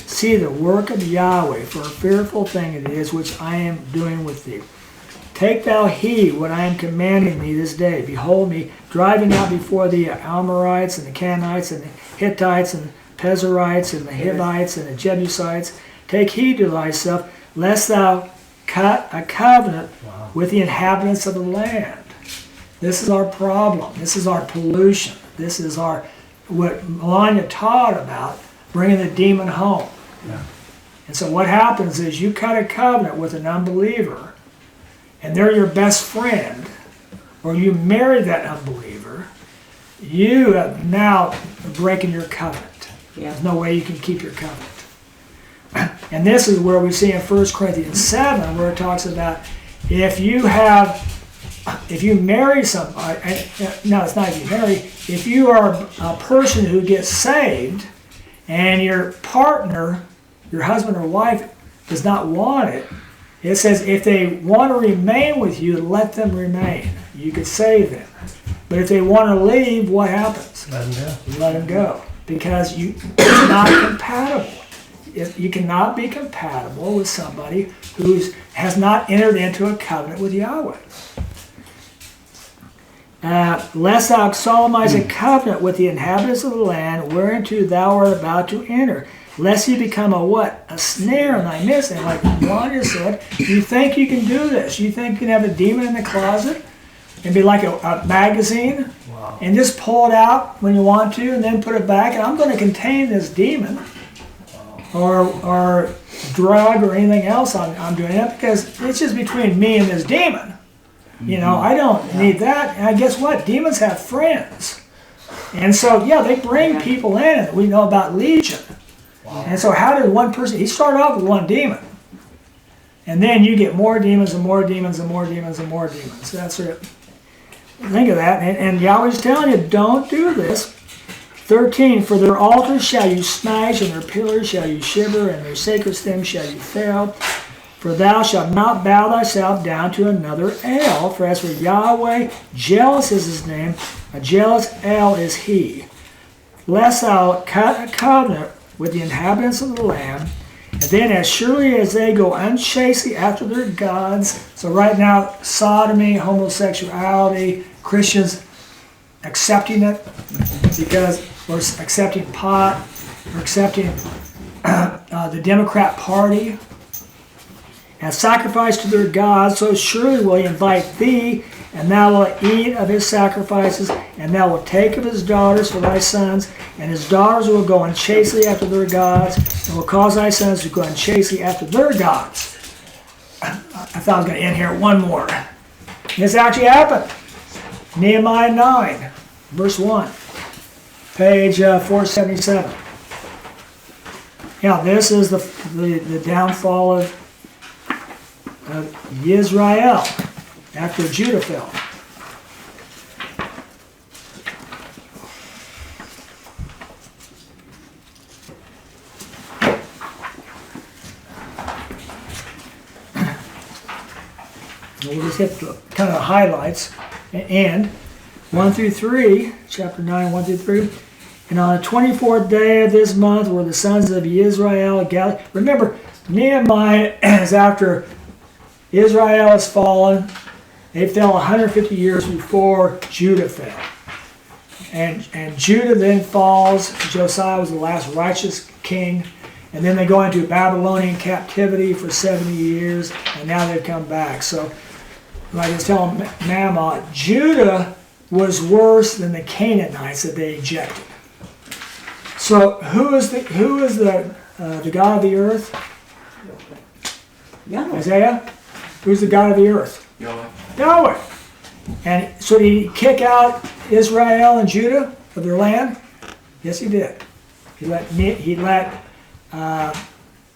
see the work of Yahweh, for a fearful thing it is which I am doing with thee. Take thou heed what I am commanding thee this day. Behold me driving out before thee the Amorites and the Canaanites and the Hittites and the Pezerites and the Hivites and the Jebusites. Take heed to thyself, lest thou cut a covenant with the inhabitants of the land. This is our problem. This is our pollution. This is what Melania taught about, bringing the demon home. Yeah. And so what happens is you cut a covenant with an unbeliever, and they're your best friend, or you marry that unbeliever, you have now breaking your covenant. Yeah. There's no way you can keep your covenant. And this is where we see in 1 Corinthians 7, where it talks about if you marry somebody, no, it's not if you marry, if you are a person who gets saved and your partner, your husband or wife, does not want it, it says if they want to remain with you, let them remain. You could save them. But if they want to leave, what happens? Let them go. Let them go. Because it's not compatible. You cannot be compatible with somebody who has not entered into a covenant with Yahweh. Lest thou solemnize a covenant with the inhabitants of the land whereunto thou art about to enter, lest you become a what? A snare in thy midst. And like Melania said, you think you can do this. You think you can have a demon in the closet and be like a magazine and just pull it out when you want to and then put it back. And I'm going to contain this demon. Or drug or anything else I'm doing it because it's just between me and this demon. You know, I don't need that. And guess what? Demons have friends. And so, yeah, they bring people in. And we know about Legion. Wow. And so how did one person, he started off with one demon. And then you get more demons and more demons and more demons and more demons. That's it. Think of that. And Yahweh's telling you, don't do this. 13, for their altars shall you smash, and their pillars shall you shiver, and their sacred stems shall you fell. For thou shalt not bow thyself down to another El. For as for Yahweh, jealous is his name, a jealous El is he. Lest thou cut a covenant with the inhabitants of the land, and then as surely as they go unchastely after their gods. So right now, sodomy, homosexuality, Christians accepting it because we're accepting pot, we're accepting the Democrat Party, and sacrifice to their gods, so surely will he invite thee, and thou wilt eat of his sacrifices, and thou wilt take of his daughters for thy sons, and his daughters will go unchastely after their gods, and will cause thy sons to go unchastely after their gods. I thought I was going to end here. One more. This actually happened. Nehemiah 9, verse 1. Page 477. Yeah, this is the downfall of Israel after Judah fell. We'll just hit the kind of highlights. And 1 through 3, chapter 9, 1 through 3. And on the 24th day of this month were the sons of Israel gathered. Remember, Nehemiah is after Israel has fallen. They fell 150 years before Judah fell. And Judah then falls. Josiah was the last righteous king. And then they go into Babylonian captivity for 70 years. And now they've come back. So, like I was telling Mama, Judah was worse than the Canaanites that they ejected. So who is the God of the earth? Yahweh. Isaiah? Who's the God of the earth? Yahweh. Yahweh. And so did he kick out Israel and Judah of their land? Yes, he did. He let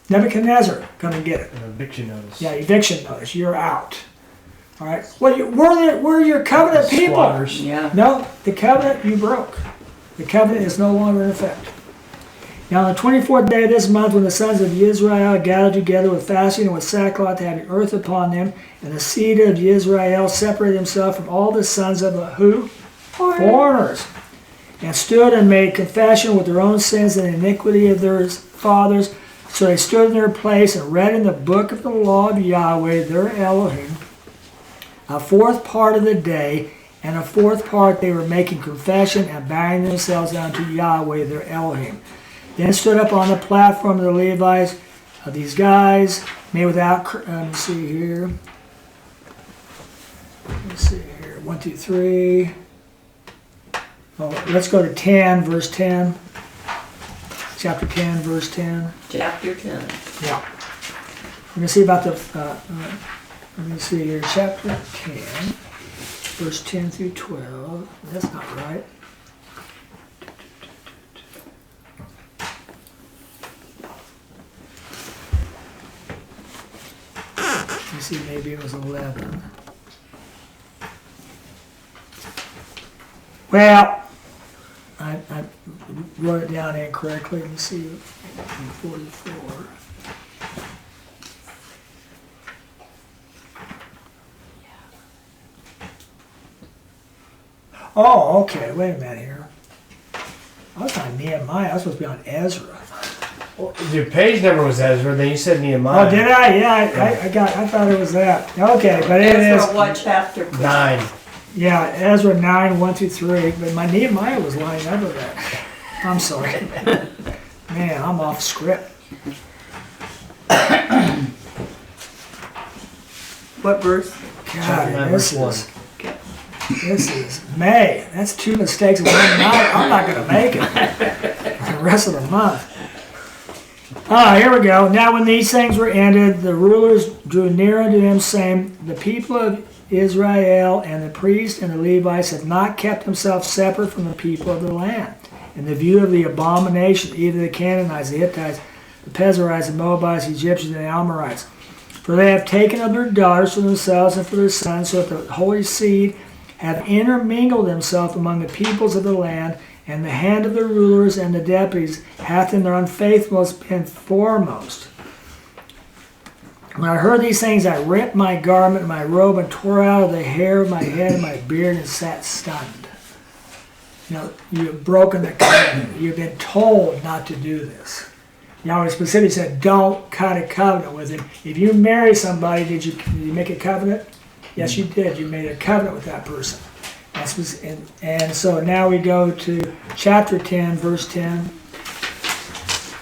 Nebuchadnezzar come and get it. An eviction notice. Yeah, eviction notice. You're out. All right. Well, we're your covenant people. Squatters. Yeah. No, the covenant you broke. The covenant is no longer in effect. Now, on the 24th day of this month, when the sons of Israel gathered together with fasting and with sackcloth, having earth upon them, and the seed of Israel separated himself from all the sons of who? Foreigners. And stood and made confession with their own sins and iniquity of their fathers. So they stood in their place and read in the book of the law of Yahweh, their Elohim, a fourth part of the day, and a fourth part they were making confession and bowing themselves down to Yahweh, their Elohim. Then stood up on the platform of the Levites, these guys, made without, let me see here. Let's see here, 1, 2, 3. Oh, let's go to 10, verse 10. Chapter 10, verse 10. Chapter 10. Yeah. We're going to see about the, let me see here, chapter 10, verse 10 through 12. That's not right. Let me see, maybe it was 11. Well, I wrote it down incorrectly. Let me see, 44. Oh, okay. Wait a minute here. I was on Nehemiah. I was supposed to be on Ezra. Well, your page number was Ezra, then you said Nehemiah. Oh, did I? Yeah, I thought it was that. Okay, but it is. Ezra, what chapter? 9. Yeah, Ezra 9, 1 through 3. But my Nehemiah was lying under that. I'm sorry. Man, I'm off script. What verse? Chapter 9, God, verse 1. This is May. That's 2 mistakes in one night. I'm not going to make it for the rest of the month. Here we go. Now when these things were ended, the rulers drew near unto him, saying, the people of Israel and the priests and the Levites have not kept themselves separate from the people of the land, in the view of the abomination, either the Canaanites, the Hittites, the Perizzites, the Moabites, the Egyptians, and the Amorites. For they have taken of their daughters for themselves and for their sons, so that the holy seed have intermingled themselves among the peoples of the land, and the hand of the rulers and the deputies hath in their unfaithfulness been foremost. When I heard these things, I rent my garment and my robe and tore out of the hair of my head and my beard and sat stunned. You know, you've broken the covenant. You've been told not to do this. Yahweh specifically said, don't cut a covenant with him. If you marry somebody, did you make a covenant? Yes, you did. You made a covenant with that person. And so now we go to chapter 10, verse 10.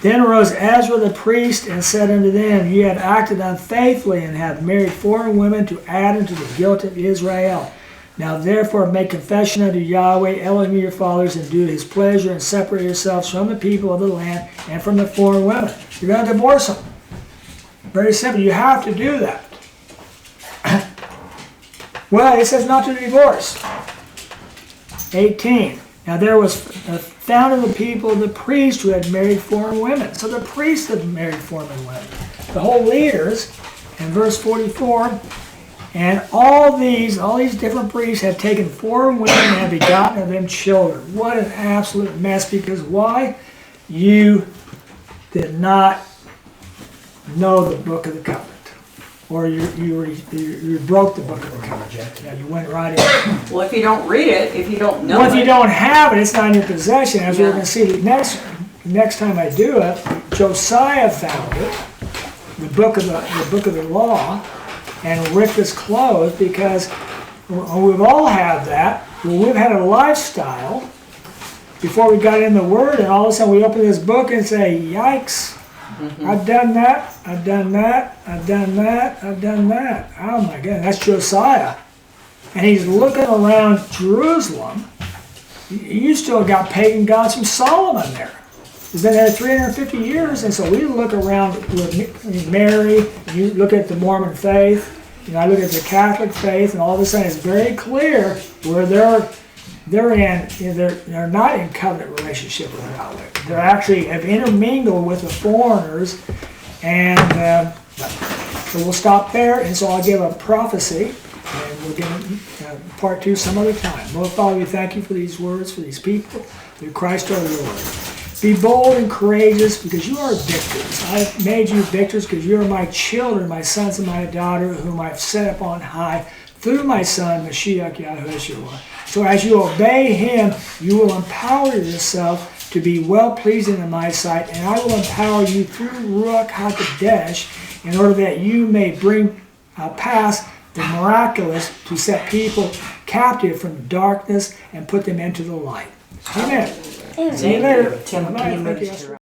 Then arose Ezra the priest and said unto them, ye have acted unfaithfully and have married foreign women to add unto the guilt of Israel. Now therefore make confession unto Yahweh, Elohim your fathers, and do his pleasure, and separate yourselves from the people of the land and from the foreign women. You're going to divorce them. Very simple. You have to do that. Well, it says not to divorce. 18. Now there was found in the people the priests who had married foreign women. So the priests had married foreign women. The whole leaders, in verse 44, and all these different priests had taken foreign women and had begotten of them children. What an absolute mess, because why? You did not know the book of the covenant. Or you broke the book of the covenant. Yeah, you went right in. Well, if you don't read it, if you don't know Well, if you it, don't have it, it's not in your possession. As we're Yeah. going to see next time I do it, Josiah found it, the book of the law, and ripped his clothes, because we've all had that. Well, we've had a lifestyle before we got in the Word, and all of a sudden we open this book and say, "Yikes! I've done that. I've done that. I've done that. I've done that." Oh my God, that's Josiah, and he's looking around Jerusalem. You still got pagan gods from Solomon there. He's been there 350 years, and so we look around with Mary, and you look at the Mormon faith, I look at the Catholic faith, and all of a sudden it's very clear where they're not in covenant relationship with Yahweh. They actually have intermingled with the foreigners, and so we'll stop there, and so I'll give a prophecy, and we'll give part 2 some other time. Lord Father, we thank you for these words, for these people, through Christ our Lord. Be bold and courageous, because you are victors. I have made you victors because you are my children, my sons and my daughter, whom I have set up on high through my Son, Mashiach Yahushua. So as you obey him, you will empower yourself to be well-pleasing in my sight, and I will empower you through Ruach HaKodesh in order that you may bring past the miraculous to set people captive from darkness and put them into the light. Amen. Amen. See you later. Tim, Bye-bye. can you Thank move you. to